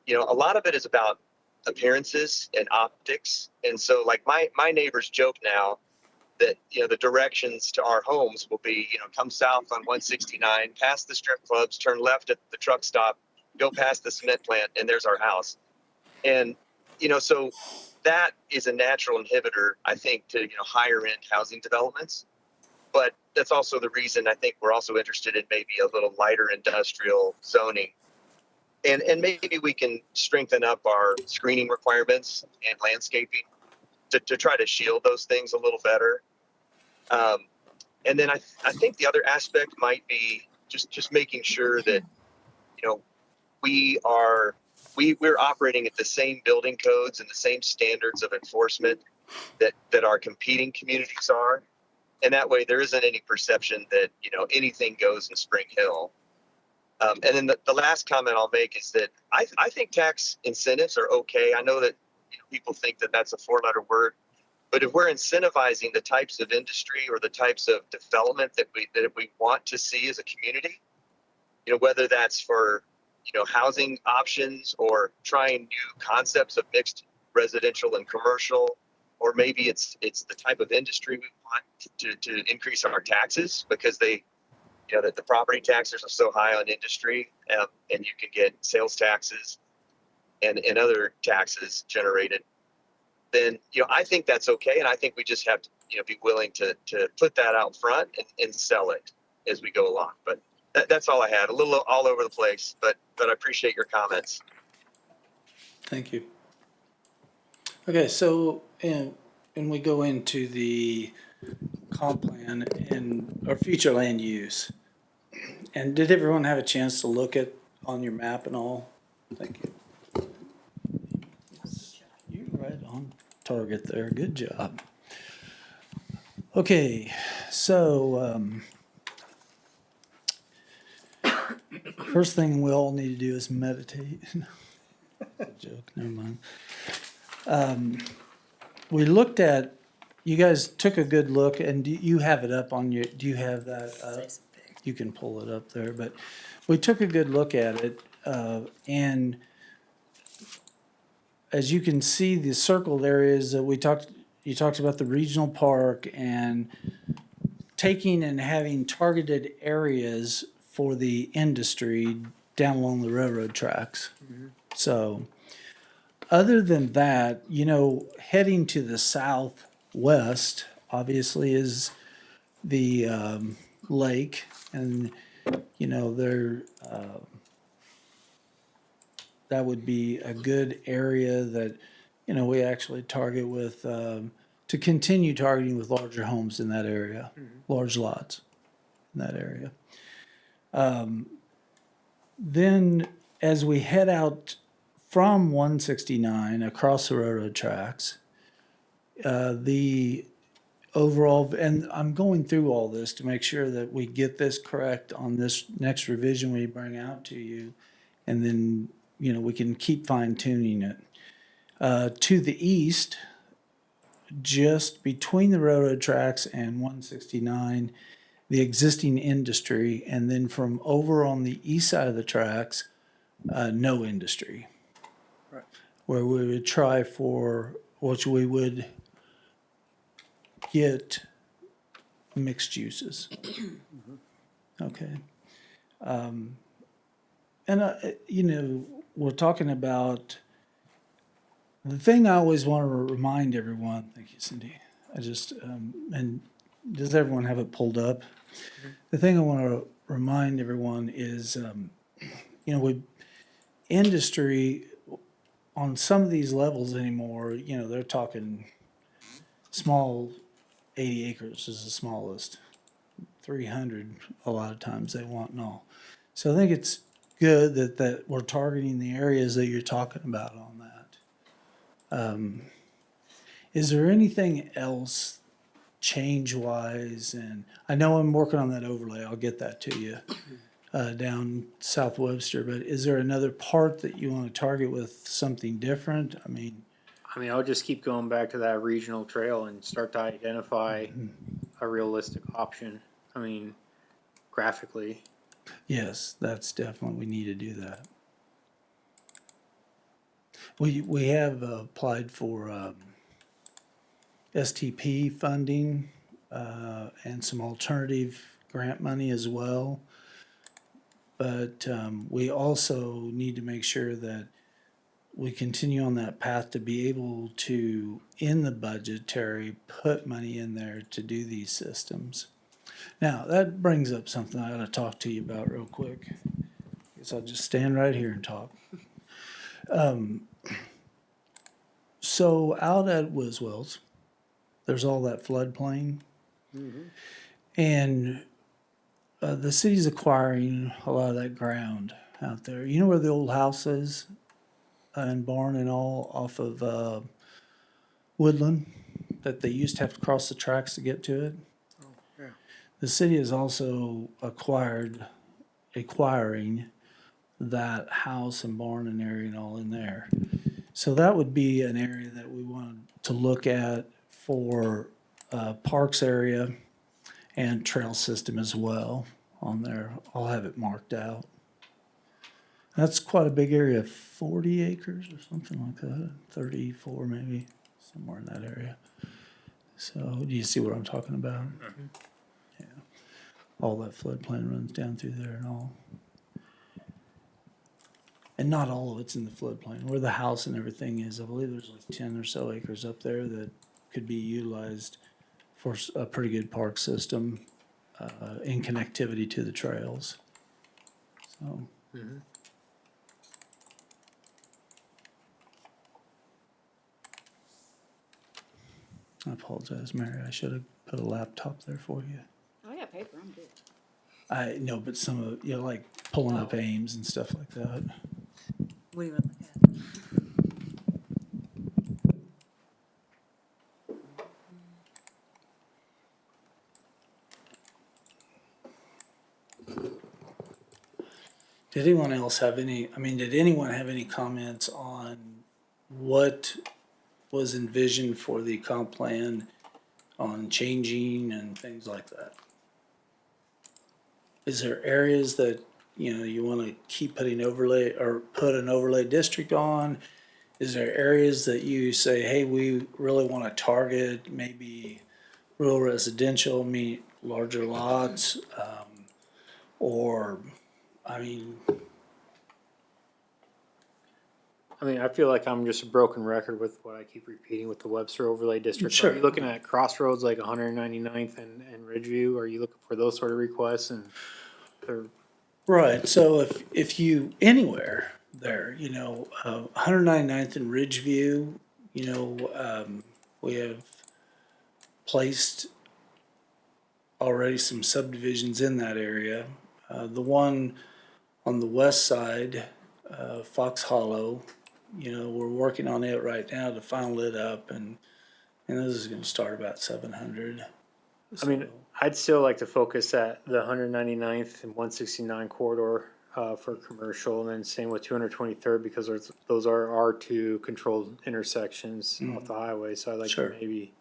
a lot of it is about appearances and optics. And so like my neighbors joke now that, the directions to our homes will be, come south on 169, past the strip clubs, turn left at the truck stop, go past the cement plant, and there's our house. And, so that is a natural inhibitor, I think, to, higher end housing developments. But that's also the reason I think we're also interested in maybe a little lighter industrial zoning. And maybe we can strengthen up our screening requirements and landscaping to try to shield those things a little better. And then I think the other aspect might be just making sure that, we're operating at the same building codes and the same standards of enforcement that our competing communities are. And that way there isn't any perception that, anything goes in Spring Hill. And then the last comment I'll make is that I think tax incentives are okay. I know that people think that that's a 4-letter word, but if we're incentivizing the types of industry or the types of development that we want to see as a community, whether that's for housing options or trying new concepts of mixed residential and commercial, or maybe it's the type of industry we want to increase our taxes because that the property taxes are so high on industry, and you can get sales taxes and other taxes generated, then, I think that's okay. And I think we just have to, be willing to put that out front and sell it as we go along. But that's all I had. A little all over the place, but I appreciate your comments. Thank you. Okay, so, and we go into the comp plan and our future land use. And did everyone have a chance to look at on your map and all? Thank you. You're right on target there. Good job. Okay, so first thing we all need to do is meditate. Joke, never mind. We looked at, you guys took a good look, and you have it up on your, do you have that up? You can pull it up there, but we took a good look at it, and as you can see, the circled areas that you talked about the regional park and taking and having targeted areas for the industry down along the railroad tracks. So, other than that, heading to the southwest, obviously, is the lake, and that would be a good area that we actually target with to continue targeting with larger homes in that area, large lots in that area. Then as we head out from 169 across the railroad tracks, the overall, and I'm going through all this to make sure that we get this correct on this next revision we bring out to you, and then we can keep fine tuning it. To the east, just between the railroad tracks and 169, the existing industry, and then from over on the east side of the tracks, no industry. Right. Where we would try for, which we would get mixed uses. Okay. And, we're talking about, the thing I always want to remind everyone, thank you, Cindy, and does everyone have it pulled up? The thing I want to remind everyone is, industry on some of these levels anymore, they're talking small, 80 acres is the smallest, 300 a lot of times they want and all. So I think it's good that we're targeting the areas that you're talking about on that. Is there anything else change-wise? And I know I'm working on that overlay. I'll get that to you down South Webster. But is there another part that you want to target with something different? I mean, I'll just keep going back to that regional trail and start to identify a realistic option. Graphically. yes, that's definitely, we need to do that. We have applied for STP funding and some alternative grant money as well. But we also need to make sure that we continue on that path to be able to, in the budgetary, put money in there to do these systems. Now, that brings up something I ought to talk to you about real quick. Guess I'll just stand right here and talk. So out at Wiswell's, there's all that floodplain. And the city's acquiring a lot of that ground out there. You know where the old house is? And barn and all off of Woodland, that they used to have to cross the tracks to get to it. yeah. The city is also acquiring that house and barn and area and all in there. So that would be an area that we wanted to look at for parks area and trail system as well on there. I'll have it marked out. That's quite a big area, 40 acres or something like that, 34 maybe, somewhere in that area. So do you see what I'm talking about? Yeah. All that floodplain runs down through there and all. And not all of it's in the floodplain. Where the house and everything is, I believe there's like 10 or so acres up there that could be utilized for a pretty good park system in connectivity to the trails. So. I apologize, Mary. I should have put a laptop there for you. I got paper, I'm good. I know, but some of, you know, like pulling up Ames and stuff like that. What do you want to look at? Did anyone else have any, did anyone have any comments on what was envisioned for the comp plan on changing and things like that? Is there areas that, you know, you want to keep putting overlay or put an overlay district on? Is there areas that you say, hey, we really want to target maybe rural residential, larger lots, or, I feel like I'm just a broken record with what I keep repeating with the Webster overlay district. Sure. Are you looking at crossroads like 199th and Ridgeview? Are you looking for those sort of requests? And they're, right, so if you, anywhere there, 199th and Ridgeview, we have placed already some subdivisions in that area. The one on the west side, Fox Hollow, we're working on it right now to final it up, and this is gonna start about 700. I'd still like to focus at the 199th and 169 corridor for commercial, and then same with 223rd, because those are R2 controlled intersections off the highway. So I'd like Sure. to maybe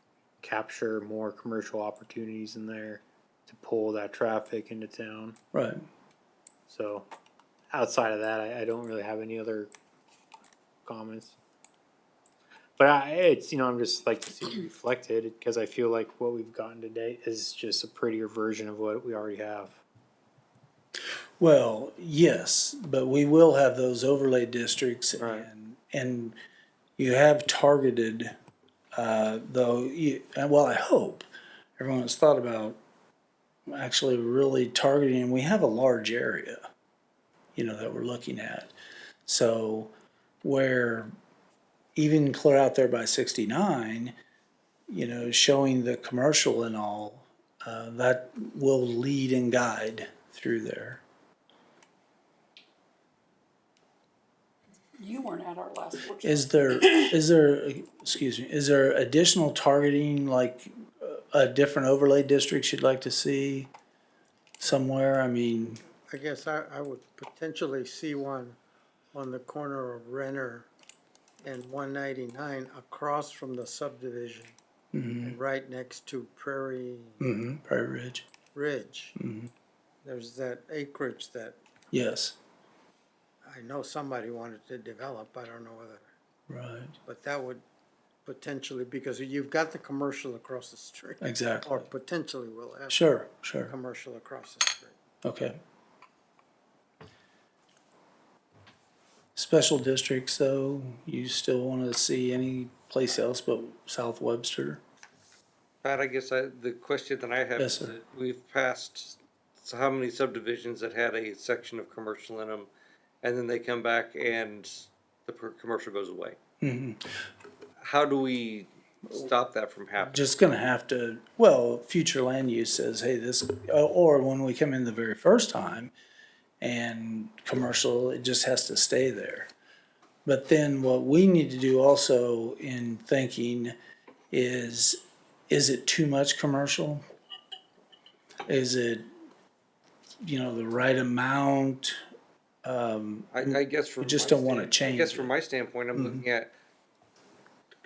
capture more commercial opportunities in there to pull that traffic into town. Right. So outside of that, I don't really have any other comments. But I'm just like to see it reflected, because I feel like what we've gotten today is just a prettier version of what we already have. Well, yes, but we will have those overlay districts, Right. and you have targeted, I hope everyone has thought about actually really targeting, and we have a large area, that we're looking at. So where even clear out there by 69, showing the commercial and all, that will lead and guide through there. You weren't at our last workshop. Is there additional targeting, like a different overlay districts you'd like to see somewhere? I guess I would potentially see one on the corner of Renner and 199 across from the subdivision, and right next to Prairie Prairie Ridge. There's that acreage that Yes, I know somebody wanted to develop. I don't know whether, right, but that would potentially, because you've got the commercial across the street. exactly. Or potentially will have Sure. commercial across the street. Okay. Special districts, though, you still wanna see any place else but South Webster? Pat, I guess the question that I have Yes, is sir. that we've passed, so how many subdivisions that had a section of commercial in them, and then they come back and the commercial goes away? Mhm. How do we stop that from happening? Just gonna have to, well, future land use says, hey, this, or when we come in the very first time and commercial, it just has to stay there. But then what we need to do also in thinking is it too much commercial? Is it, the right amount? I guess from We just my don't wanna stand- I change guess it. from my standpoint, I'm looking at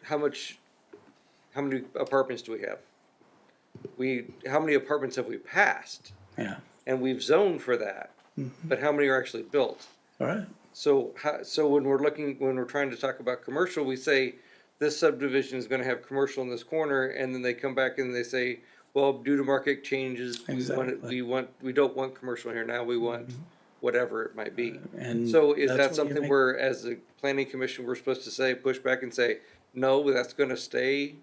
how many apartments do we have? How many apartments have we passed? Yeah, And we've zoned for that, but how many are actually built? all right, So when we're trying to talk about commercial, we say this subdivision is gonna have commercial in this corner, and then they come back and they say, well, due to market changes, Exactly. we don't want commercial here now, we want whatever it might be. and. So is that's that what you something make- where, as a planning commission, we're supposed to say, push back and say, no, that's gonna stay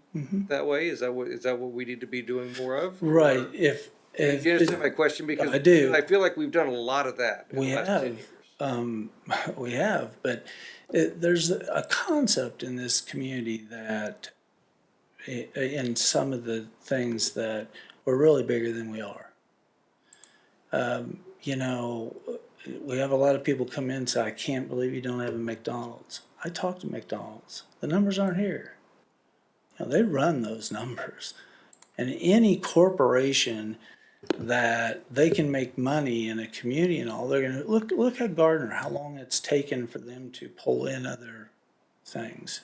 that way? Is that what we need to be doing more of? Right, Or- if. Do you understand my question? Because I do. I feel like we've done a lot of that in We the last 10 have, years. we have, but there's a concept in this community that in some of the things that we're really bigger than we are. We have a lot of people come in and say, I can't believe you don't have a McDonald's. I talked to McDonald's. The numbers aren't here. They run those numbers. And any corporation that they can make money in a community and all, they're gonna look at Gardner, how long it's taken for them to pull in other things,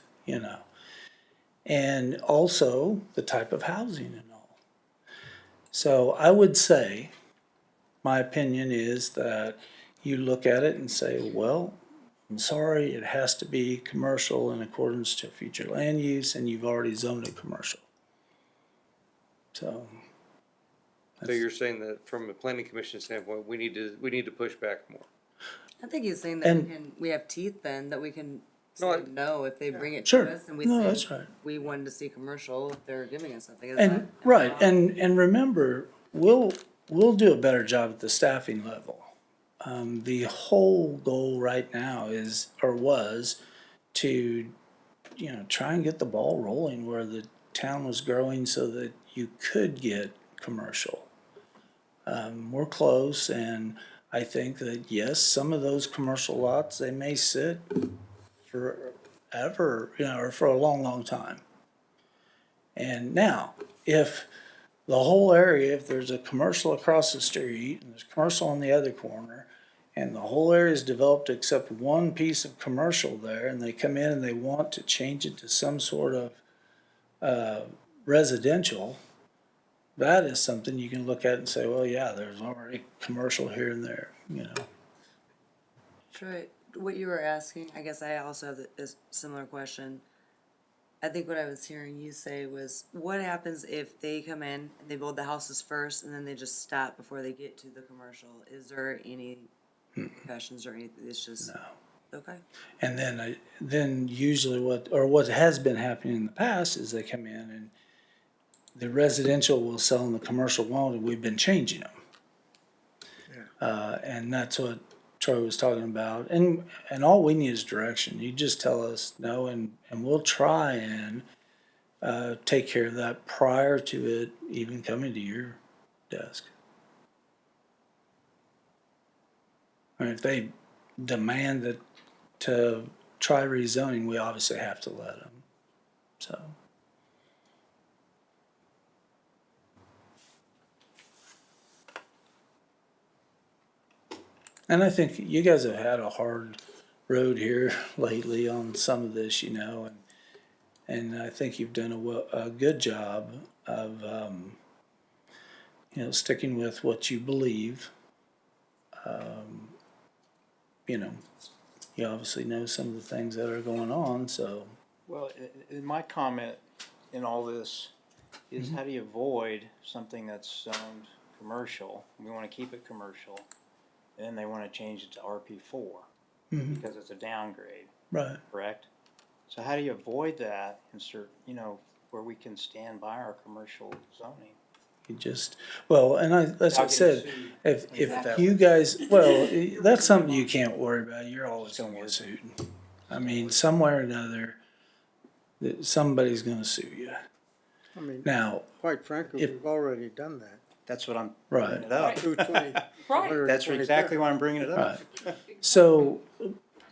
and also the type of housing and all. So I would say, my opinion is that you look at it and say, well, I'm sorry, it has to be commercial in accordance to future land use, and you've already zoned it commercial. So. So you're saying that from a planning commission standpoint, we need to push back more? I think he's saying that And- we have teeth then, that we can No, say no if they bring it Sure. to us and we No, say that's right. we wanted to see commercial if they're giving us something. Is And, that- am I right, wrong? and remember, we'll do a better job at the staffing level. The whole goal right now is, or was, to, try and get the ball rolling where the town was growing so that you could get commercial. We're close, and I think that, yes, some of those commercial lots, they may sit forever, or for a long, long time. And now, if the whole area, if there's a commercial across the street and there's commercial on the other corner, and the whole area is developed except one piece of commercial there, and they come in and they want to change it to some sort of residential, that is something you can look at and say, well, yeah, there's already commercial here and there, Troy, what you were asking, I guess I also have a similar question. I think what I was hearing you say was, what happens if they come in and they build the houses first and then they just stop before they get to the commercial? Is there any repercussions or anything? It's just, No. okay. And then usually what has been happening in the past is they come in and the residential will sell and the commercial won't, and we've been changing them. And that's what Troy was talking about. And all we need is direction. You just tell us no, and we'll try and take care of that prior to it even coming to your desk. I mean, if they demand that to try rezoning, we obviously have to let them, so. And I think you guys have had a hard road here lately on some of this, and I think you've done a good job of, sticking with what you believe. You obviously know some of the things that are going on, so. Well, in my comment in all this is Mm-hmm. how do you avoid something that's zoned commercial? We wanna keep it commercial, and then they wanna change it to RP4. Mhm. because it's a downgrade, Right. correct? So how do you avoid that in certain, where we can stand by our commercial zoning? You just, well, and as I Without said, getting sued? if, Leave it if that you way. guys, well, that's something you can't worry about. You're always gonna get sued. I mean, somewhere or another, somebody's gonna sue you. I mean, Now, quite frankly, if- we've already done that. That's what I'm Right. bringing it up. 220. Right. That's exactly why I'm bringing it up. right. So,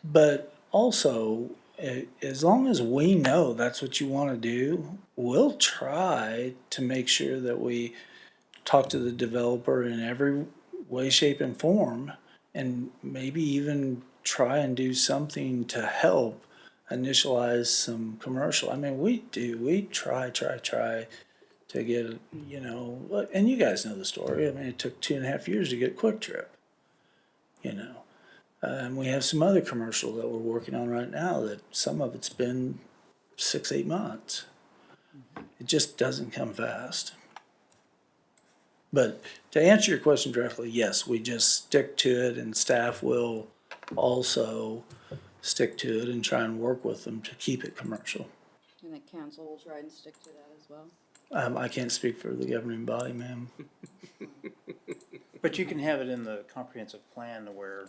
but also, as long as we know that's what you wanna do, we'll try to make sure that we talk to the developer in every way, shape, and form, and maybe even try and do something to help initialize some commercial. I mean, we try to get, and you guys know the story. I mean, it took 2.5 years to get Quick Trip, And we have some other commercial that we're working on right now that some of it's been 6-8 months. It just doesn't come fast. But to answer your question directly, yes, we just stick to it, and staff will also stick to it and try and work with them to keep it commercial. And the council will try and stick to that as well. I can't speak for the governing body, ma'am. But you can have it in the comprehensive plan where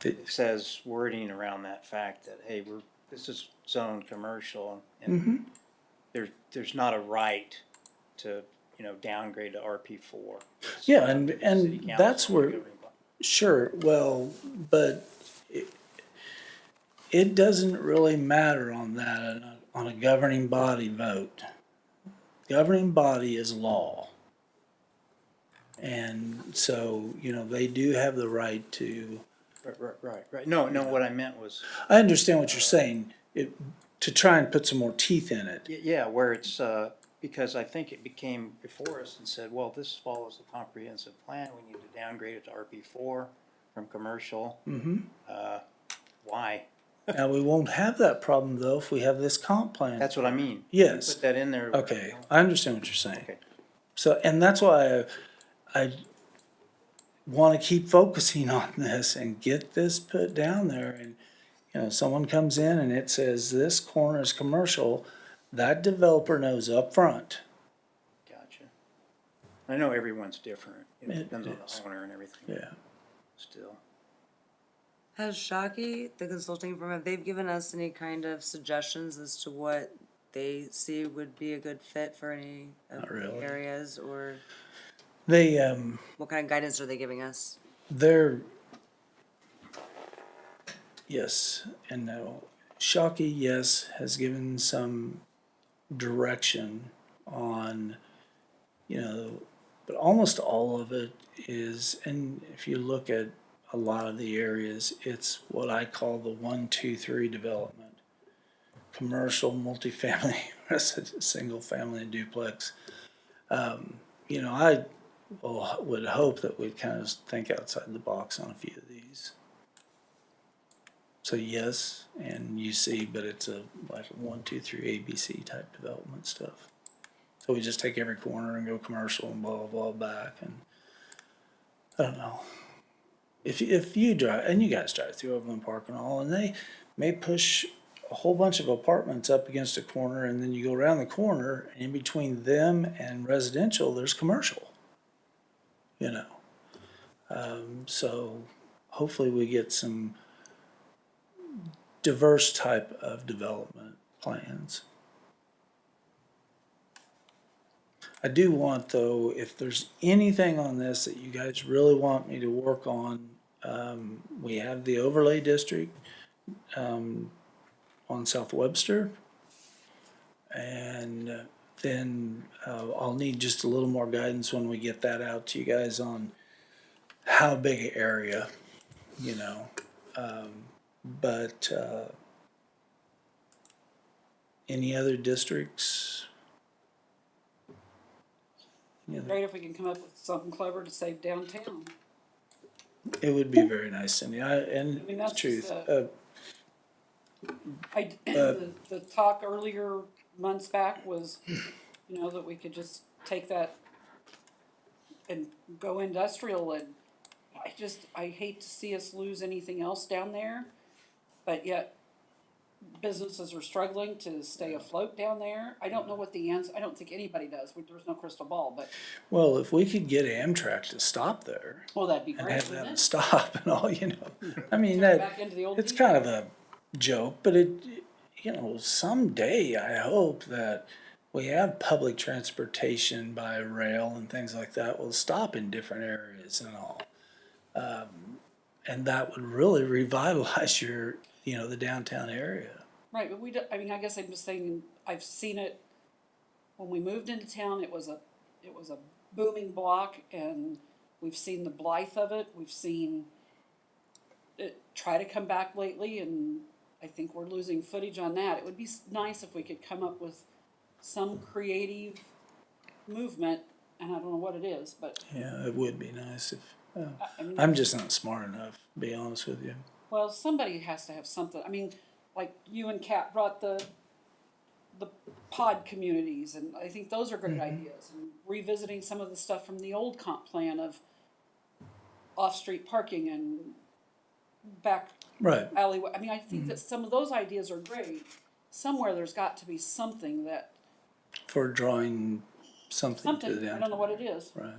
it says wording around that fact that, hey, this is zoned commercial, and there's not a right to, downgrade to RP4. Yeah, City and council that's and where, governing body. sure, well, but it doesn't really matter on that, on a governing body vote. Governing body is law. And so, they do have the right to, Right. No, what I meant was, I understand what you're saying, to try and put some more teeth in it. yeah, where it's, because I think it became before us and said, well, this follows the comprehensive plan, we need to downgrade it to RP4 from commercial. Why? Now, we won't have that problem though if we have this comp plan. That's what I mean. Yes. You put that in there. Okay, I understand what you're saying. Okay. So, and that's why I want to keep focusing on this and get this put down there. And, someone comes in and it says this corner is commercial, that developer knows up front. Gotcha. I know everyone's different. It It depends on is. the owner and everything. Yeah. Still. Has Shockey, the consulting firm, have they given us any kind of suggestions as to what they see would be a good fit for any of Not the really. areas, or They, what kind of guidance are they giving us? they're, yes and no. Shockey, yes, has given some direction on, but almost all of it is, and if you look at a lot of the areas, it's what I call the 1, 2, 3 development. Commercial, multifamily, single family and duplex. I would hope that we'd kind of think outside the box on a few of these. So yes, and you see, but it's like 1, 2, 3 ABC type development stuff. So we just take every corner and go commercial and blah, blah, blah back, and I don't know. If you drive, and you guys drive through Overland Park and all, and they may push a whole bunch of apartments up against a corner, and then you go around the corner, and in between them and residential, there's commercial. So hopefully we get some diverse type of development plans. I do want, though, if there's anything on this that you guys really want me to work on, we have the overlay district on South Webster. And then I'll need just a little more guidance when we get that out to you guys on how big an area, but any other districts? Great if we can come up with something clever to save downtown. It would be very nice, Cindy. I mean, The that's truth. just, the talk earlier months back was, that we could just take that and go industrial and I hate to see us lose anything else down there, but yet businesses are struggling to stay afloat down there. I don't know what the answer, I don't think anybody does, there's no crystal ball, but, Well, if we could get Amtrak to stop there well, that'd be and great, have wouldn't them it? stop and all, you know, I mean, Turn it that, back into the old it's depot. kind of a joke, but it, you know, someday I hope that we have public transportation by rail and things like that will stop in different areas and all. And that would really revitalize your, you know, the downtown area. Right, but we don't, I mean, I guess I'm just saying, I've seen it, when we moved into town, it was a booming block, and we've seen the blight of it, we've seen it try to come back lately, and I think we're losing footage on that. It would be nice if we could come up with some creative movement, and I don't know what it is, but, Yeah, it would be nice if, I mean. I'm just not smart enough, to be honest with you. Well, somebody has to have something. I mean, like you and Kat brought the pod communities, and I think those are great ideas. And revisiting some of the stuff from the old comp plan of off-street parking and back Right. alleyway. I mean, I think that some of those ideas are great. Somewhere there's got to be something that, For drawing something to the I downtown. don't know what it is. Right.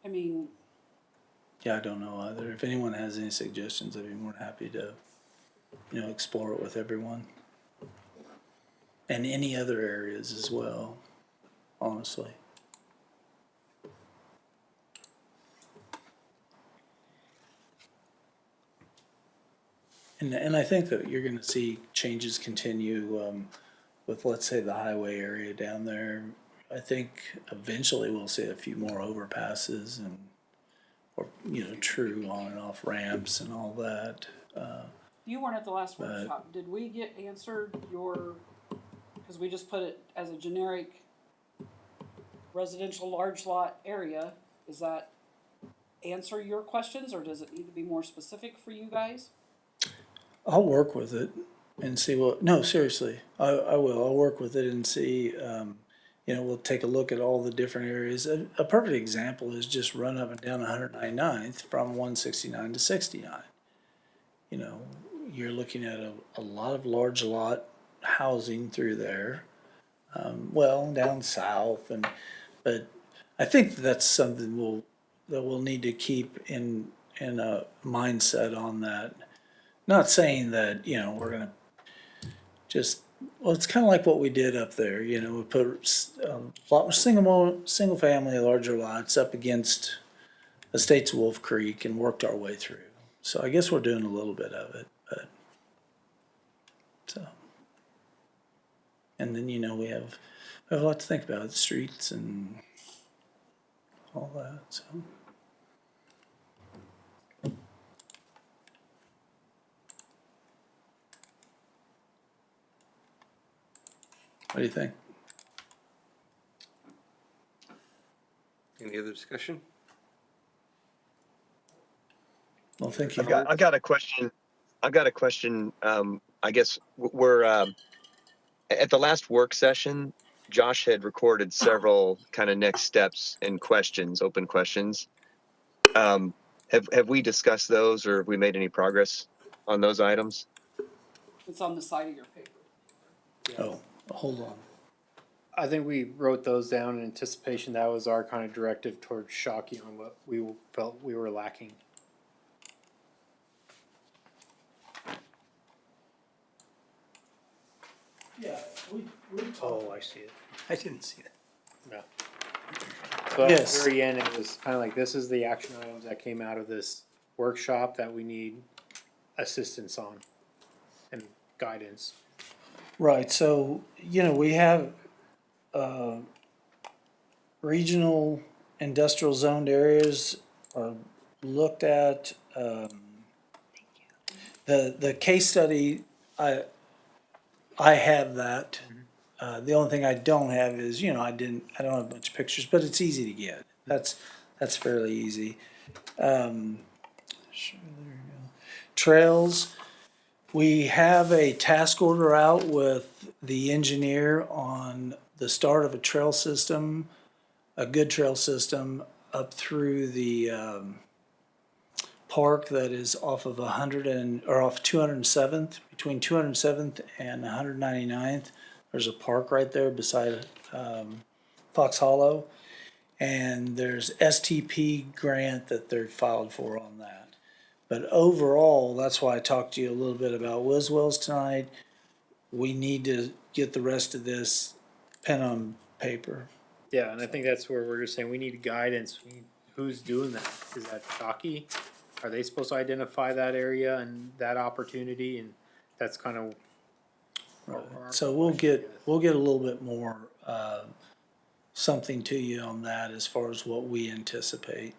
I mean, Yeah, I don't know either. If anyone has any suggestions, I'd be more than happy to, you know, explore it with everyone. And any other areas as well, honestly. And I think that you're gonna see changes continue, with, let's say, the highway area down there. I think eventually we'll see a few more overpasses and, or, you know, true on and off ramps and all that. you weren't at the last workshop. Did we get answered your, because we just put it as a generic residential large lot area. Does that answer your questions, or does it need to be more specific for you guys? I'll work with it and see what, no, seriously, I will. I'll work with it and see, you know, we'll take a look at all the different areas. A perfect example is just run up and down 199th from 169 to 69. You know, you're looking at a lot of large lot housing through there. Well, down south but I think that's something that we'll need to keep in a mindset on that. Not saying that, you know, we're gonna just, well, it's kind of like what we did up there, you know, we put a lot of single family larger lots up against Estates of Wolf Creek and worked our way through. So I guess we're doing a little bit of it, but, so. And then, you know, we have a lot to think about, streets and all that, so. What do you think? Any other discussion? Well, thank you. I've got a question. I guess we're at the last work session. Josh had recorded several kind of next steps and questions, open questions. Have we discussed those, or have we made any progress on those items? It's on the side of your paper. Oh, hold on. I think we wrote those down in anticipation. That was our kind of directive towards Shockey on what we felt we were lacking. Yeah, we Oh, I see it. I didn't see it. Yeah. So at Yes. the very end, it was kind of like, this is the action items that came out of this workshop that we need assistance on and guidance. Right, so, you know, we have, regional industrial zoned areas are looked at, the case study, I have that. The only thing I don't have is, you know, I don't have a bunch of pictures, but it's easy to get. That's fairly easy. Sure, there you go. Trails, we have a task order out with the engineer on the start of a trail system, a good trail system up through the, park that is off of 207th, between 207th and 199th. There's a park right there beside Fox Hollow. And there's STP grant that they're filed for on that. But overall, that's why I talked to you a little bit about Wiswells tonight. We need to get the rest of this pen on paper. Yeah, and I think that's where we're just saying we need guidance. Who's doing that? Is that Shockey? Are they supposed to identify that area and that opportunity? And that's kind of. So we'll get a little bit more, something to you on that as far as what we anticipate.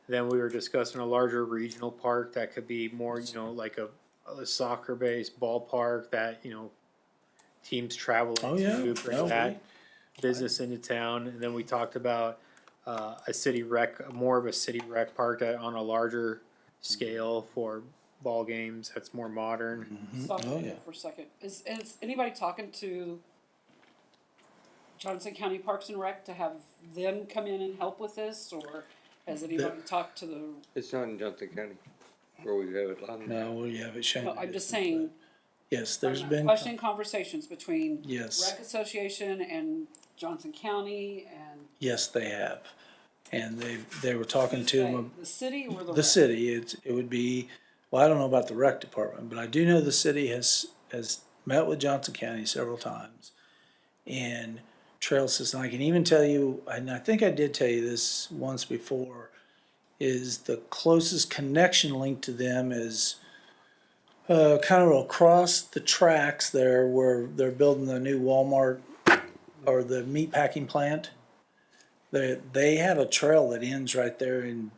Then we were discussing a larger regional park that could be more, like a soccer-based ballpark that, teams travel Oh, into, yeah. bring No, that business into town. And then we talked about a city rec, more of a city rec park that on a larger scale for ball games. That's more modern. Stop Oh, right yeah. there for a second. Is anybody talking to Johnson County Parks and Rec to have them come in and help with this, or has anybody talked to the? It's not in Johnson County where we have it on. No, we have it shown. No, I'm just saying. Yes, there's been. Questioning conversations between Yes. Rec Association and Johnson County and. Yes, they have. And they were talking to them. The city or the? The rec? city, it would be, well, I don't know about the rec department, but I do know the city has met with Johnson County several times. And trail system, I can even tell you, and I think I did tell you this once before, is the closest connection link to them is kind of across the tracks there where they're building the new Walmart or the meat packing plant. They have a trail that ends right there in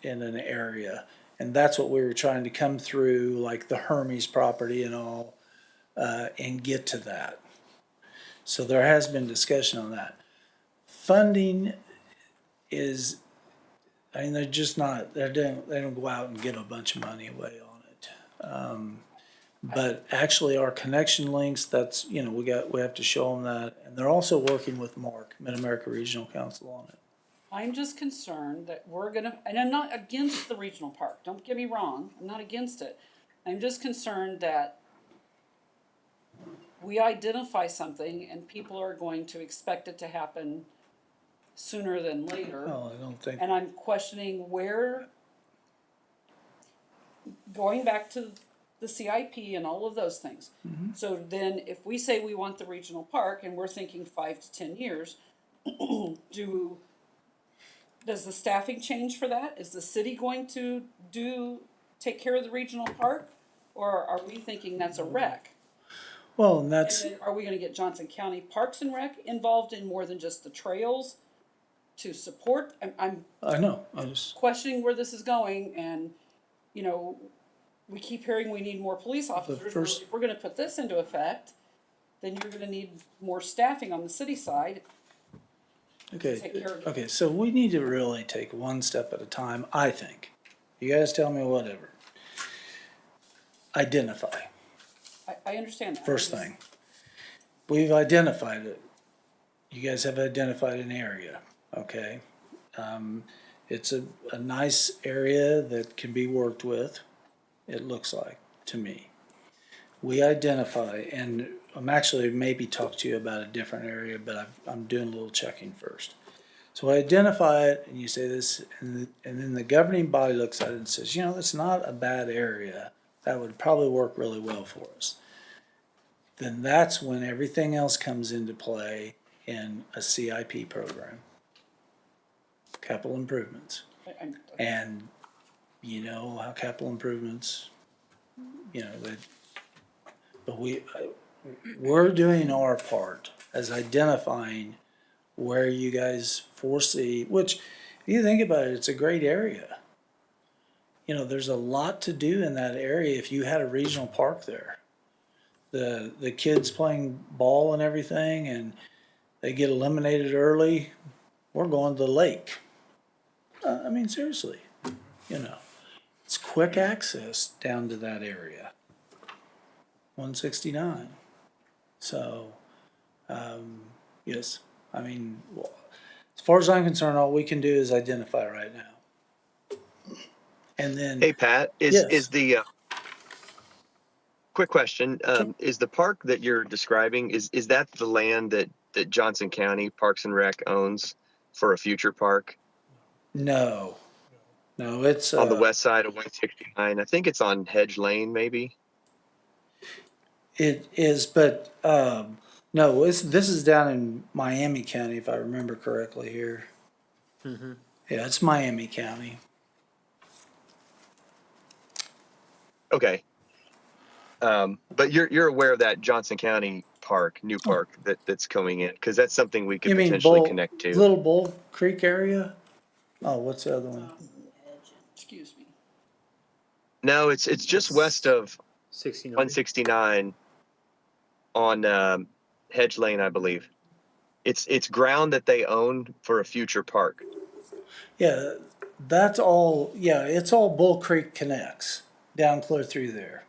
an area, and that's what we were trying to come through, like the Hermes property and all, and get to that. So there has been discussion on that. Funding is, I mean, they're just not, they don't go out and give a bunch of money away on it. But actually our connection links, that's, we have to show them that. And they're also working with Mark, Mid-America Regional Council on it. I'm just concerned that we're gonna, and I'm not against the regional park, don't get me wrong, I'm not against it. I'm just concerned that we identify something and people are going to expect it to happen sooner than later. Well, I don't think, And I'm questioning where, going back to the CIP and all of those things. So then if we say we want the regional park and we're thinking 5 to 10 years, does the staffing change for that? Is the city going to take care of the regional park? Or are we thinking that's a rec? well, and that's, And then are we gonna get Johnson County Parks and Rec involved in more than just the trails to support? I'm I know, I just, questioning where this is going, and, we keep hearing we need more police officers. Well, first- if we're gonna put this into effect, then you're gonna need more staffing on the city side. okay, Take care of it. okay, so we need to really take one step at a time, I think. You guys tell me whatever. Identify. I understand that. First thing, we've identified it. You guys have identified an area, okay? It's a nice area that can be worked with, it looks like, to me. We identify, and I'm actually maybe talk to you about a different area, but I'm doing a little checking first. So I identify it, and you say this, and then the governing body looks at it and says, that's not a bad area. That would probably work really well for us. Then that's when everything else comes into play in a CIP program. Capital improvements. And you know how capital improvements, but we're doing our part as identifying where you guys foresee, which if you think about it, it's a great area. There's a lot to do in that area if you had a regional park there. The kids playing ball and everything, and they get eliminated early, we're going to the lake. I mean, seriously, it's quick access down to that area. 169. So, yes, I mean, as far as I'm concerned, all we can do is identify right now. And then, Hey, Pat, Yes. is the quick question? Is the park that you're describing, is that the land that Johnson County Parks and Rec owns for a future park no, it's, on the west side of 169? I think it's on Hedge Lane, maybe. it is, but, no, this is down in Miami County, if I remember correctly here. Mm-hmm. Yeah, it's Miami County. Okay. But you're aware of that Johnson County park, new park that's coming in, because that's something we could You mean potentially Bull, connect to. Little Bull Creek area? Oh, what's the other one? Excuse me. No, it's just west of 69. 169 on Hedge Lane, I believe. It's ground that they own for a future park. Yeah, that's all, yeah, it's all Bull Creek connects down clear through there.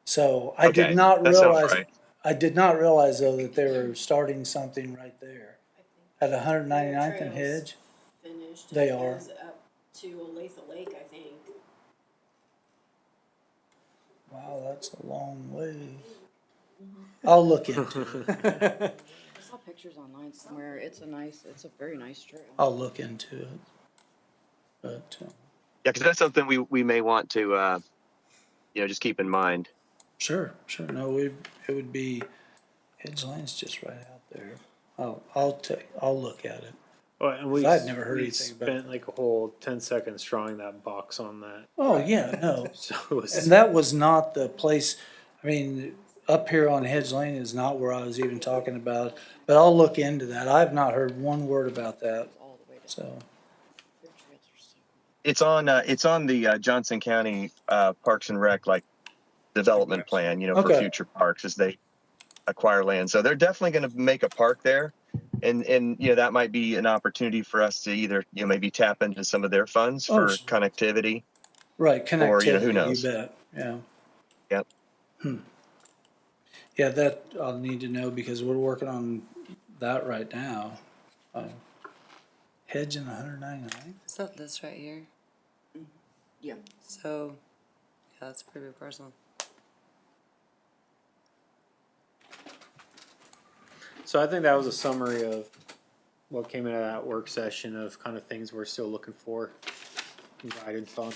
So I did Okay, not that sounds realize, right. I did not realize though that they were starting something right there at 199th and Hedge. Finished. They It are. goes up to Olathe Lake, I think. Wow, that's a long way. I'll look into it. I saw pictures online somewhere. It's a very nice trail. I'll look into it. But, Yeah, because that's something we may want to just keep in mind. sure, no, it would be, Hedge Lane's just right out there. I'll look at it. Oh, and we, I'd never heard we anything about spent that. like a whole 10 seconds drawing that box on that. Oh, yeah, no. So it was, And that was not the place, I mean, up here on Hedge Lane is not where I was even talking about, but I'll look into that. I've not heard one word about that, All the way to so. their trails are so It's on the Johnson County Parks and Rec development plan, for Okay. future parks as they acquire land. So they're definitely going to make a park there, and that might be an opportunity for us to either maybe tap into some of their funds Oh, for sure. connectivity. Right, Or, connectivity, who knows? you bet, yeah. Yep. Yeah, that I'll need to know because we're working on that right now. Hedge in 199? Is that this right here? Yeah. So, yeah, that's a pretty big parcel. so I think that was a summary of what came out of that work session of kind of things we're still looking for and guidance on.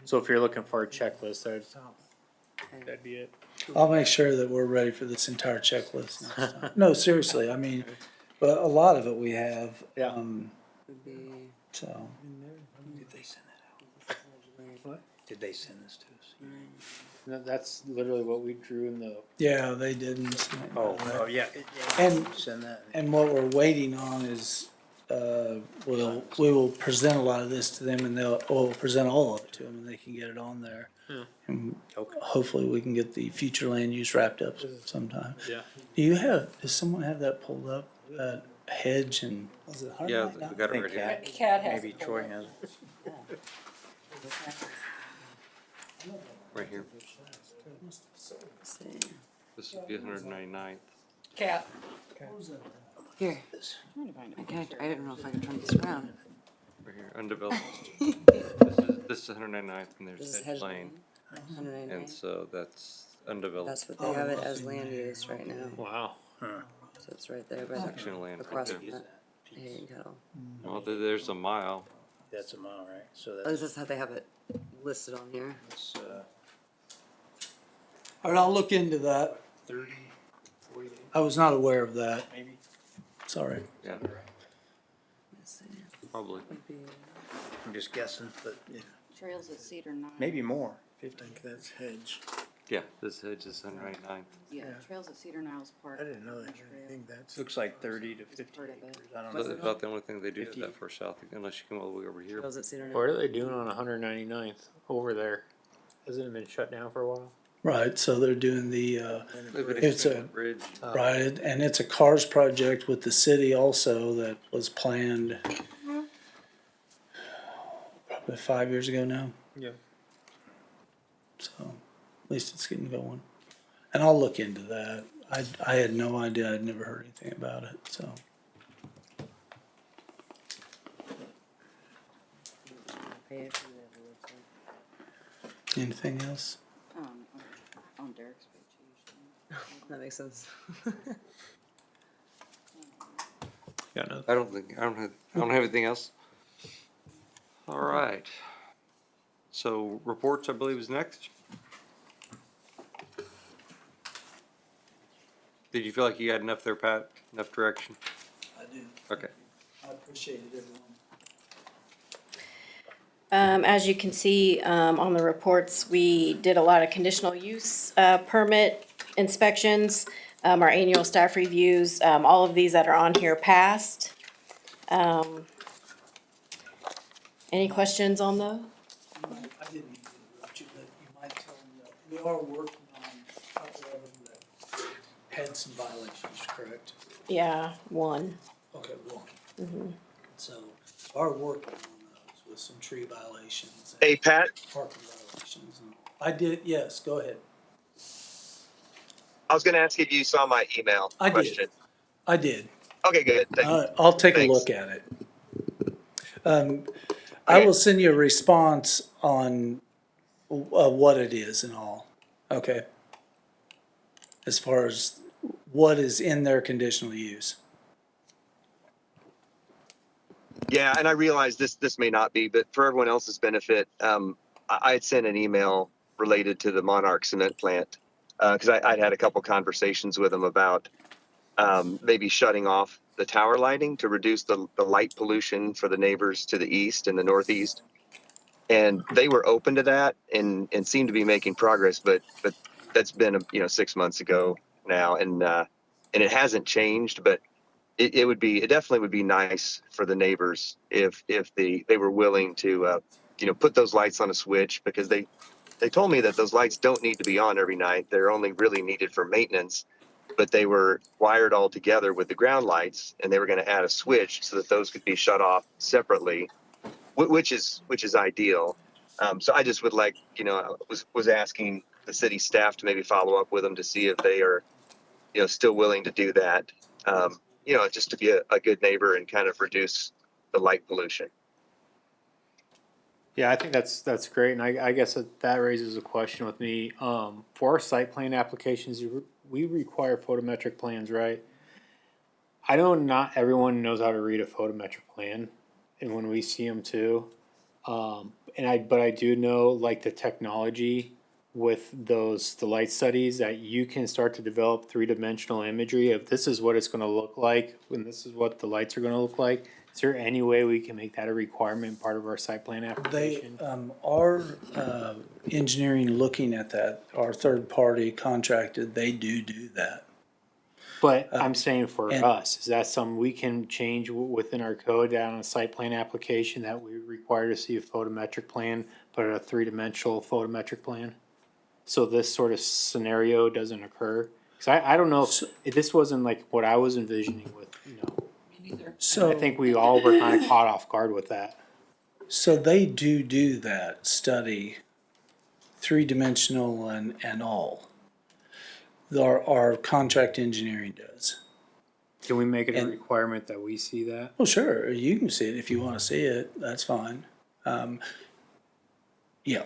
So if you're looking for a checklist, that'd be it. I'll make sure that we're ready for this entire checklist next time. No, seriously, I mean, but a lot of it we have, Yeah. Would be, so. Did they send that out? What? Did they send this to us? That's literally what we drew in the, Yeah, they didn't. Oh, yeah. And- Send that. And what we're waiting on is, we will present a lot of this to them and we'll present all of it to them and they can get it on there. Yeah. And Okay. hopefully we can get the future land use wrapped up sometime. yeah. Does someone have that pulled up, Hedge and, was it Yeah, 199? we got it right here. Cat has Maybe it. Troy has it. Right here. see. This would be 199th. Cat. Here, trying to find it. I didn't know if I could turn this around. Right here, undeveloped. This is 199th and This there's is Hedge Hedge Lane. Lane. 199. And so that's undeveloped That's what they have it as land use right now. Wow. So it's right there by section of land right across there. from that hay and cattle. Well, there's a mile. That's a mile, right? So At least that's how they have it listed on here. that's, All right, I'll look into that. 30, 40 days, I was not aware of that. maybe? Sorry. Yeah, Let's see. probably. Would be, I'm just guessing, but yeah, Trails at Cedar Nine. maybe more. I think that's Hedge. Yeah, this Hedge is 199th. Yeah, Trails at Cedar Niles Park. I didn't know that. I think that's. Looks like 30 to 50 part of it. acres. I don't That's know. about the only thing they do at 50. that first south, unless you come all the way over here. Trails at Cedar What Knolls. are they doing on 199th over there? Hasn't it been shut down for a while? Right, so they're doing the, They've been It's extending the bridge. right, and it's a CARS project with the city also that was planned probably 5 years ago now. Yeah. So at least it's getting going. And I'll look into that. I had no idea. I'd never heard anything about it, so. Anything else? On Derek's page usually. That makes sense. Yeah, no. I don't have anything else. All right. So reports, I believe, is next. Did you feel like you had enough there, Pat? Enough direction? I do. Okay. I appreciate it, everyone. As you can see, on the reports, we did a lot of conditional use, permit inspections, our annual staff reviews, all of these that are on here passed. Any questions on those? I didn't mean to interrupt you, but you might tell them that we are working on a couple of them that had some violations, correct? Yeah, one. Okay, one. So, are working on those with some tree violations Hey, and Pat, parking violations. And I did, yes, go ahead. I was going to ask if you saw my email I question. did. I did. Okay, good. I'll take a Thanks. look at it. I will send you a response on what it is and all, okay? As far as what is in their conditional use. Yeah, and I realize this may not be, but for everyone else's benefit, I had sent an email related to the Monarch cement plant because I'd had a couple conversations with them about maybe shutting off the tower lighting to reduce the light pollution for the neighbors to the east and the northeast. And they were open to that and seemed to be making progress, but that's been 6 months ago now, and it hasn't changed. But it definitely would be nice for the neighbors if they were willing to put those lights on a switch, because they told me that those lights don't need to be on every night. They're only really needed for maintenance, but they were wired all together with the ground lights, and they were going to add a switch so that those could be shut off separately, which is ideal. So I just would was asking the city staff to maybe follow up with them to see if they are still willing to do that. Just to be a good neighbor and kind of reduce the light pollution. Yeah, I think that's great, and I guess that raises a question with me. For our site plan applications, we require photometric plans, right? I know not everyone knows how to read a photometric plan, and when we see them too, but I do know, like, the technology with the light studies, that you can start to develop 3-dimensional imagery of this is what it's going to look like when this is what the lights are going to look like. Is there any way we can make that a requirement part of our site plan They, application? our engineering looking at that, our third party contracted, they do that. But I'm saying for and- us, is that something we can change within our code down on a site plan application that we require to see a photometric plan, but a 3-dimensional photometric plan? So this sort of scenario doesn't occur? Cause I don't know, if this wasn't like what I was envisioning with, Me neither. So. I think we all were kind of caught off guard with that. So they do that study, 3-dimensional and all. Our contract engineering does. Can we make it a And- requirement that we see that? Well, sure, you can see it if you wanna see it, that's fine. Yeah,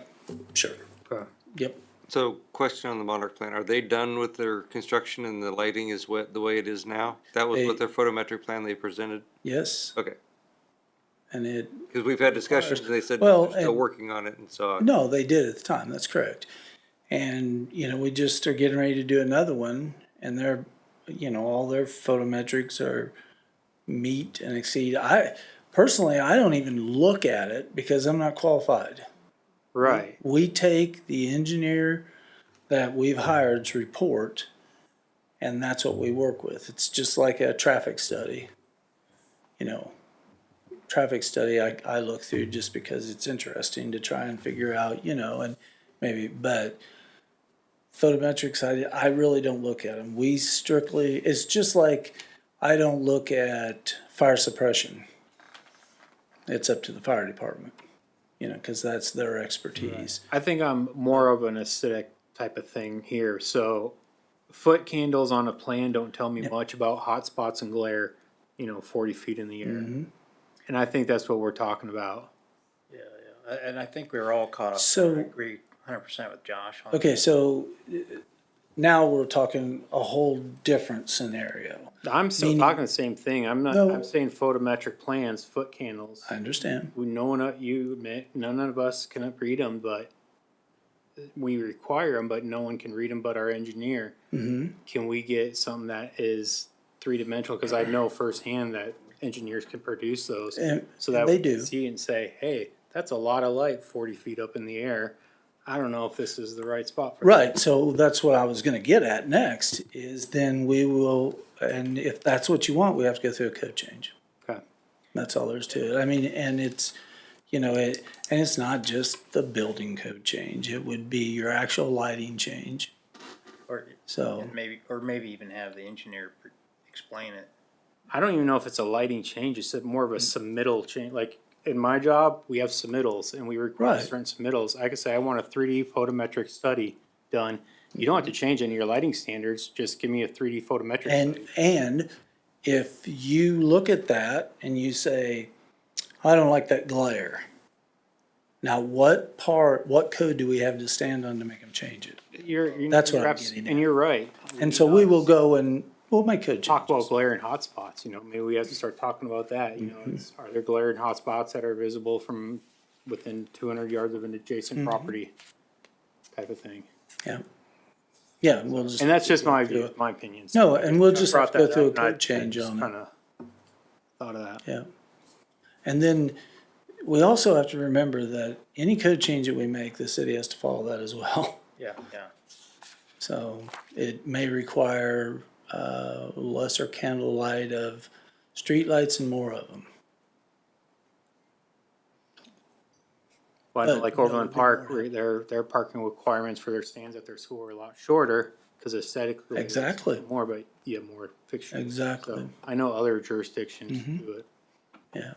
sure, Okay. yep. So question on the Monarch plan, are they done with their construction and the lighting is the way it is now? That was what their photometric plan they presented? Yes, Okay, and it, because we've had discussions and they said Well, they're still and- working on it, and so. no, they did at the time, that's correct. And, we just are getting ready to do another one, and they're, all their photometrics are meet and exceed. Personally, I don't even look at it because I'm not qualified. Right. We take the engineer that we've hired's report, and that's what we work with. It's just like a traffic study. Traffic study I look through just because it's interesting to try and figure out, and maybe, but photometrics, I really don't look at them. It's just like I don't look at fire suppression. It's up to the fire department, because that's their expertise. I think I'm more of an aesthetic type of thing here. So foot candles on a plan don't tell me much about hot spots and glare, 40 feet in the air. Mhm. And I think that's what we're talking about. Yeah, And I think we were all caught up. So- I agree 100% with Josh. on Okay, that. so now we're talking a whole different scenario. I'm still Meaning- talking the same thing. I'm not, No. I'm saying photometric plans, foot candles. I understand. We, no one, you admit, none of us can read them, but we require them, but no one can read them but our engineer. Mm-hmm. Can we get something that is three-dimensional? Cause I know firsthand that engineers can produce those. And So that they we do. can see and say, hey, that's a lot of light 40 feet up in the air. I don't know if this is the right spot for that. Right, so that's what I was gonna get at next, is then we will, and if that's what you want, we have to go through a code change. Okay. That's all there is to it. I mean, and it's, and it's not just the building code change, it would be your actual lighting change, Or, so. and maybe even have the engineer explain it. I don't even know if it's a lighting change, it's more of a submittal change, like, in my job, we have submittals, and we require Right. certain submittals. I could say, I want a 3D photometric study done. You don't have to change any of your lighting standards, just give me a 3D photometric study. And if you look at that and you say, I don't like that glare. Now, what code do we have to stand on to make them change it? That's what I'm getting at. And you're right. And so we will go and we'll make code changes. Talk about glare and hotspots, maybe we have to start talking about that, are there glare and hotspots that are visible from within 200 yards of an adjacent property? Type of thing. Yeah. Yeah, we'll just. And that's just my view, my opinion. No, and we'll I just brought have to go that through a up, and I code change just on it. Kinda thought of that. Yeah. And then we also have to remember that any code change that we make, the city has to follow that as well. Yeah, yeah. So it may require lesser candlelight of streetlights and more of them. Well, I know But like that would Overland be Park, more- where their parking requirements for their stands at their school are a lot shorter, cause aesthetically. it's Exactly. More, but you have more fixtures. Exactly. So, I know other jurisdictions Mhm. do it. Yeah.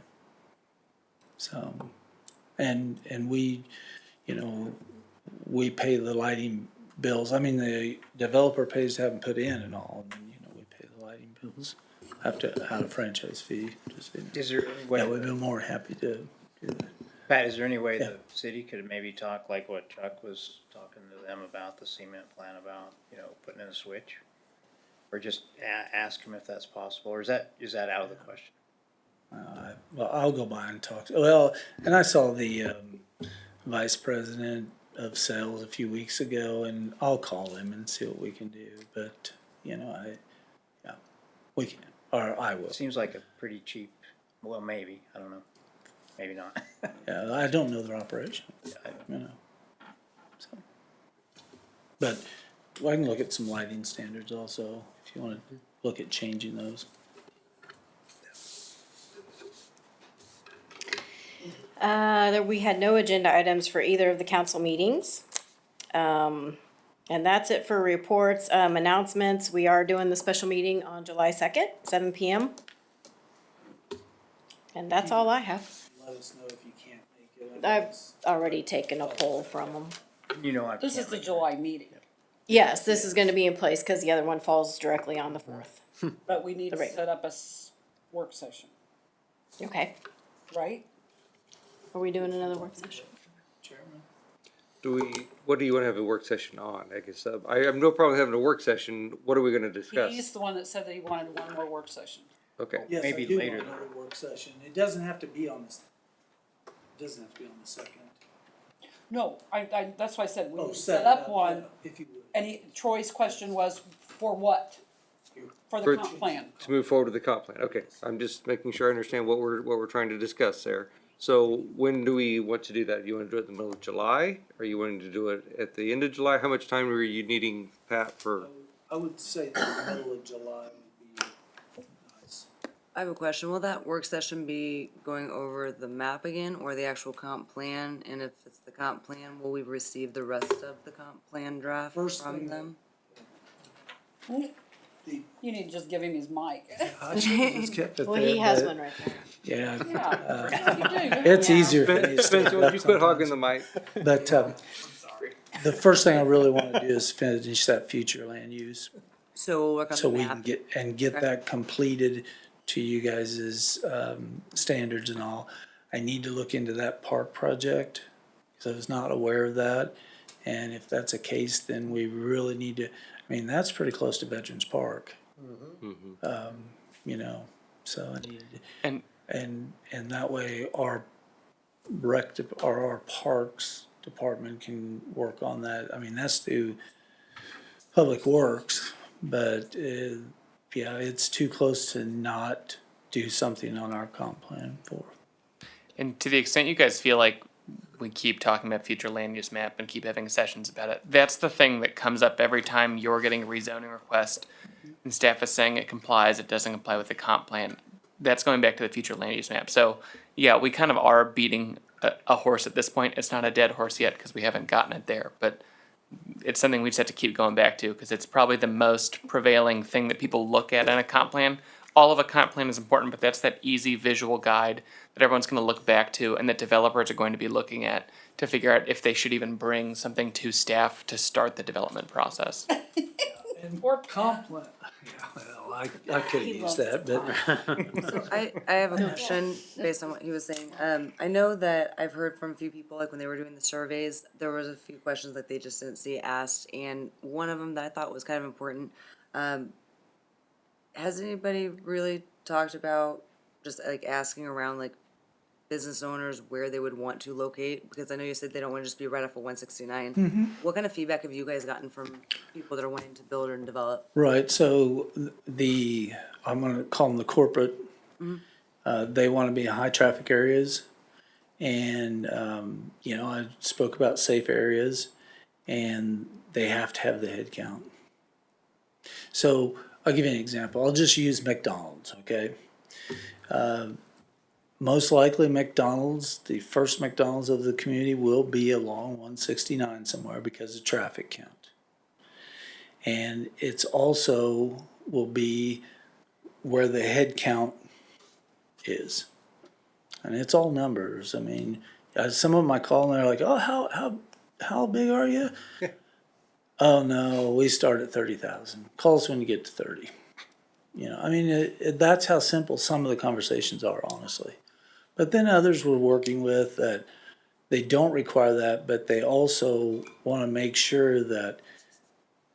So, and we, we pay the lighting bills. I mean, the developer pays to have them put in and all, and then, we pay the lighting bills. Have to add a franchise fee, just, Is there any way, yeah, we'd be more happy to do that. Pat, is there any way Yeah. the city could maybe talk like what Chuck was talking to them about, the cement plan about, putting in a switch? Or just ask him if that's possible, or is that out of the question? Well, I'll go by and talk. Well, and I saw the vice president of sales a few weeks ago, and I'll call him and see what we can do. But we can, or I will. It seems like a pretty cheap, well, maybe, I don't know, maybe not. Yeah, I don't know their operation. So, but I can look at some lighting standards also if you want to look at changing those. We had no agenda items for either of the council meetings. And that's it for reports, announcements. We are doing the special meeting on July 2nd, 7 PM. And that's all I have. Let us know if you can't make it. I've already taken a poll from them. I This is can't the make- July meeting, Yes, this is gonna be in place because the other one falls directly on the 4th. but we need to Right. set up a work session, Okay, right? are we doing another work session? What do you wanna have a work session on? I guess, I have no problem having a work session. What are we gonna discuss? He's the one that said that he wanted one more work session. Okay. Yes, Maybe I do later. want another work session. It doesn't have to be on this. It doesn't have to be on the second. No, that's why I said we Oh, need to set up one, yeah, if you would. and Troy's question was, for what? For the For- comp plan. To move forward to the comp plan, okay, I'm just making sure I understand what we're trying to discuss there. So when do we want to do that? You wanna do it in the middle of July? Are you wanting to do it at the end of July? How much time are you needing, Pat, for? I would say the middle of July would be nice. I have a question. Will that work session be going over the map again or the actual comp plan? And if it's the comp plan, will we receive the rest of the comp plan draft First from thing- them? You need to just give him his mic. I should've just kept it Well, there, he has but- one right there. Yeah, Yeah, you do. it's easier for me to stand Spencer, would up you quit hogging sometimes. the mic? But, the first thing I really wanna do is finish that future land use, So we'll work on so the we can map. get Okay. that completed to you guys' standards and all. I need to look into that park project, because I was not aware of that. And if that's a case, then we really need to, I mean, that's pretty close to Veterans Park. You know, so I needed, And and that way our or our parks department can work on that. I mean, that's through Public Works, but, yeah, it's too close to not do something on our comp plan for. And to the extent you guys feel like we keep talking about future land use map and keep having sessions about it, that's the thing that comes up every time you're getting a rezoning request and staff is saying it complies, it doesn't comply with the comp plan. That's going back to the future land use map. So yeah, we kind of are beating a horse at this point. It's not a dead horse yet because we haven't gotten it there, but it's something we just have to keep going back to because it's probably the most prevailing thing that people look at in a comp plan. All of a comp plan is important, but that's that easy visual guide that everyone's going to look back to and that developers are going to be looking at to figure out if they should even bring something to staff to start the development process. Or Comp plan, yeah, well, I could He use loves that, but. So I have a question based on what he was saying. I know that I've heard from a few people, like when they were doing the surveys, there was a few questions that they just didn't see asked, and one of them that I thought was kind of important. Has anybody really talked about just like asking around like business owners where they would want to locate? Because I know you said they don't want to just be right off of 169. What kind of feedback have you guys gotten from people that are wanting to build and develop? Right, so I'm gonna call them the corporate, they wanna be in high traffic areas. And, you know, I spoke about safe areas and they have to have the head count. So I'll give you an example. I'll just use McDonald's, okay? Most likely McDonald's, the first McDonald's of the community will be along 169 somewhere because of traffic count. And it's also will be where the head count is. And it's all numbers. I mean, some of them I call and they're like, oh, how big are you? Oh no, we start at 30,000. Call us when you get to 30. You know, I mean, that's how simple some of the conversations are, honestly. But then others we're working with that they don't require that, but they also want to make sure that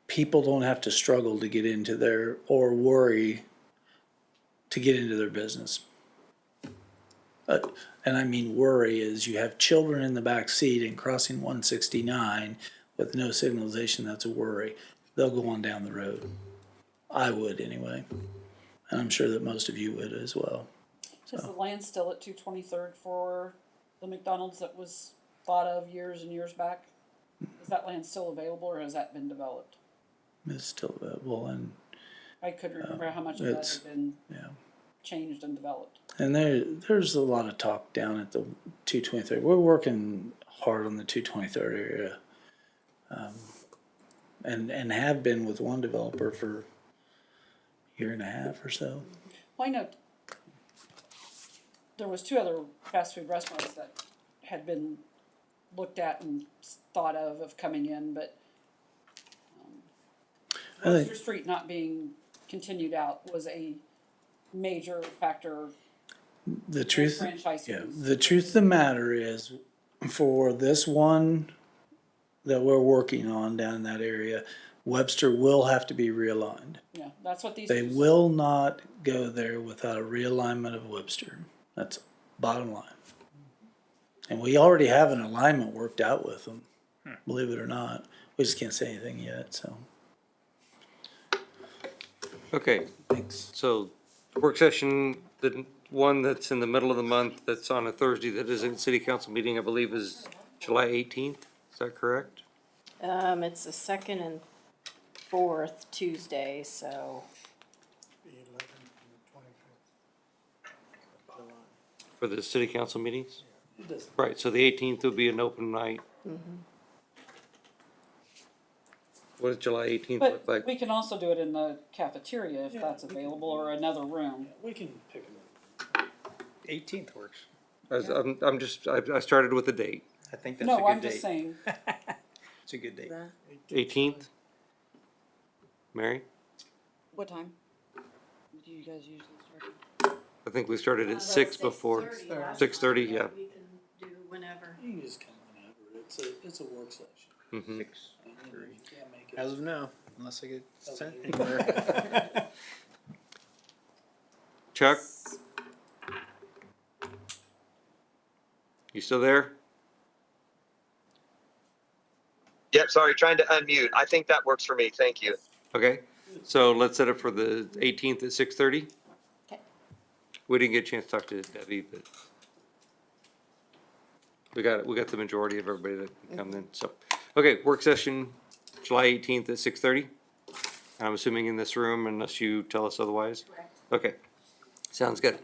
people don't have to struggle to get into their, or worry to get into their business. And I mean worry is you have children in the back seat and crossing 169 with no signalization, that's a worry. They'll go on down the road. I would anyway. And I'm sure that most of you would as well. is the land still at 223rd for the McDonald's that was thought of years and years back? Is that land still available or has that been developed? It's still available and I couldn't remember how much of that it's- had been yeah. changed and developed. And there's a lot of talk down at the 223rd. We're working hard on the 223rd area. And have been with one developer for a year and a half or so. Well, I know there was 2 other fast food restaurants that had been looked at and thought of coming in, but I think- Webster Street not being continued out was a major factor. The truth, franchise yeah, fees. the truth of the matter is, for this one that we're working on down in that area, Webster will have to be realigned. Yeah, that's what these. They two said. will not go there without a realignment of Webster. That's bottom line. And we already have an alignment worked out with them, believe it or not. We just can't say anything yet, so. Okay, Thanks. so work session, the one that's in the middle of the month, that's on a Thursday, that is a city council meeting, I believe is July 18th, is that correct? It's the second and fourth Tuesday, so The 11th and the 25th. For the city council meetings? Right, so the 18th will be an open night. What does July 18th look But like? we can also do it in the cafeteria if that's available or another room. We can pick them 18th works. I started with a date, I think that's a No, I'm good just date. saying, It's a good date. 18th? Mary? What time do you guys usually start? I think we started at 6 before. 6:30, yeah. We can do whenever. You can just come whenever, it's a work session. Mhm. You can't make it. As of now, unless I get sent anywhere. Chuck? You still there? Yep, sorry, trying to unmute. I think that works for me. Thank you. Okay, so let's set it for the 18th at 6:30. Okay. We didn't get a chance to talk to Debbie, but we got the majority of everybody that can come in, so. Okay, work session, July 18th at 6:30. I'm assuming in this room unless you tell us otherwise? Correct. Okay, sounds good.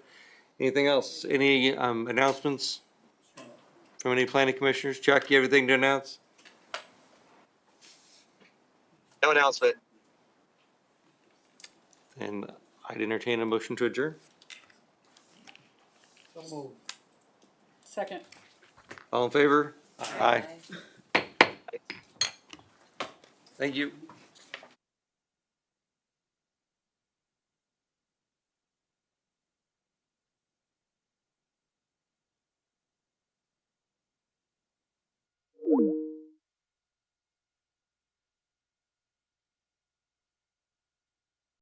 Anything else? Any announcements from any planning commissioners? Chuck, you have anything to announce? No announcement. And I'd entertain a motion to adjourn. Second. All in favor? Aye. Thank you.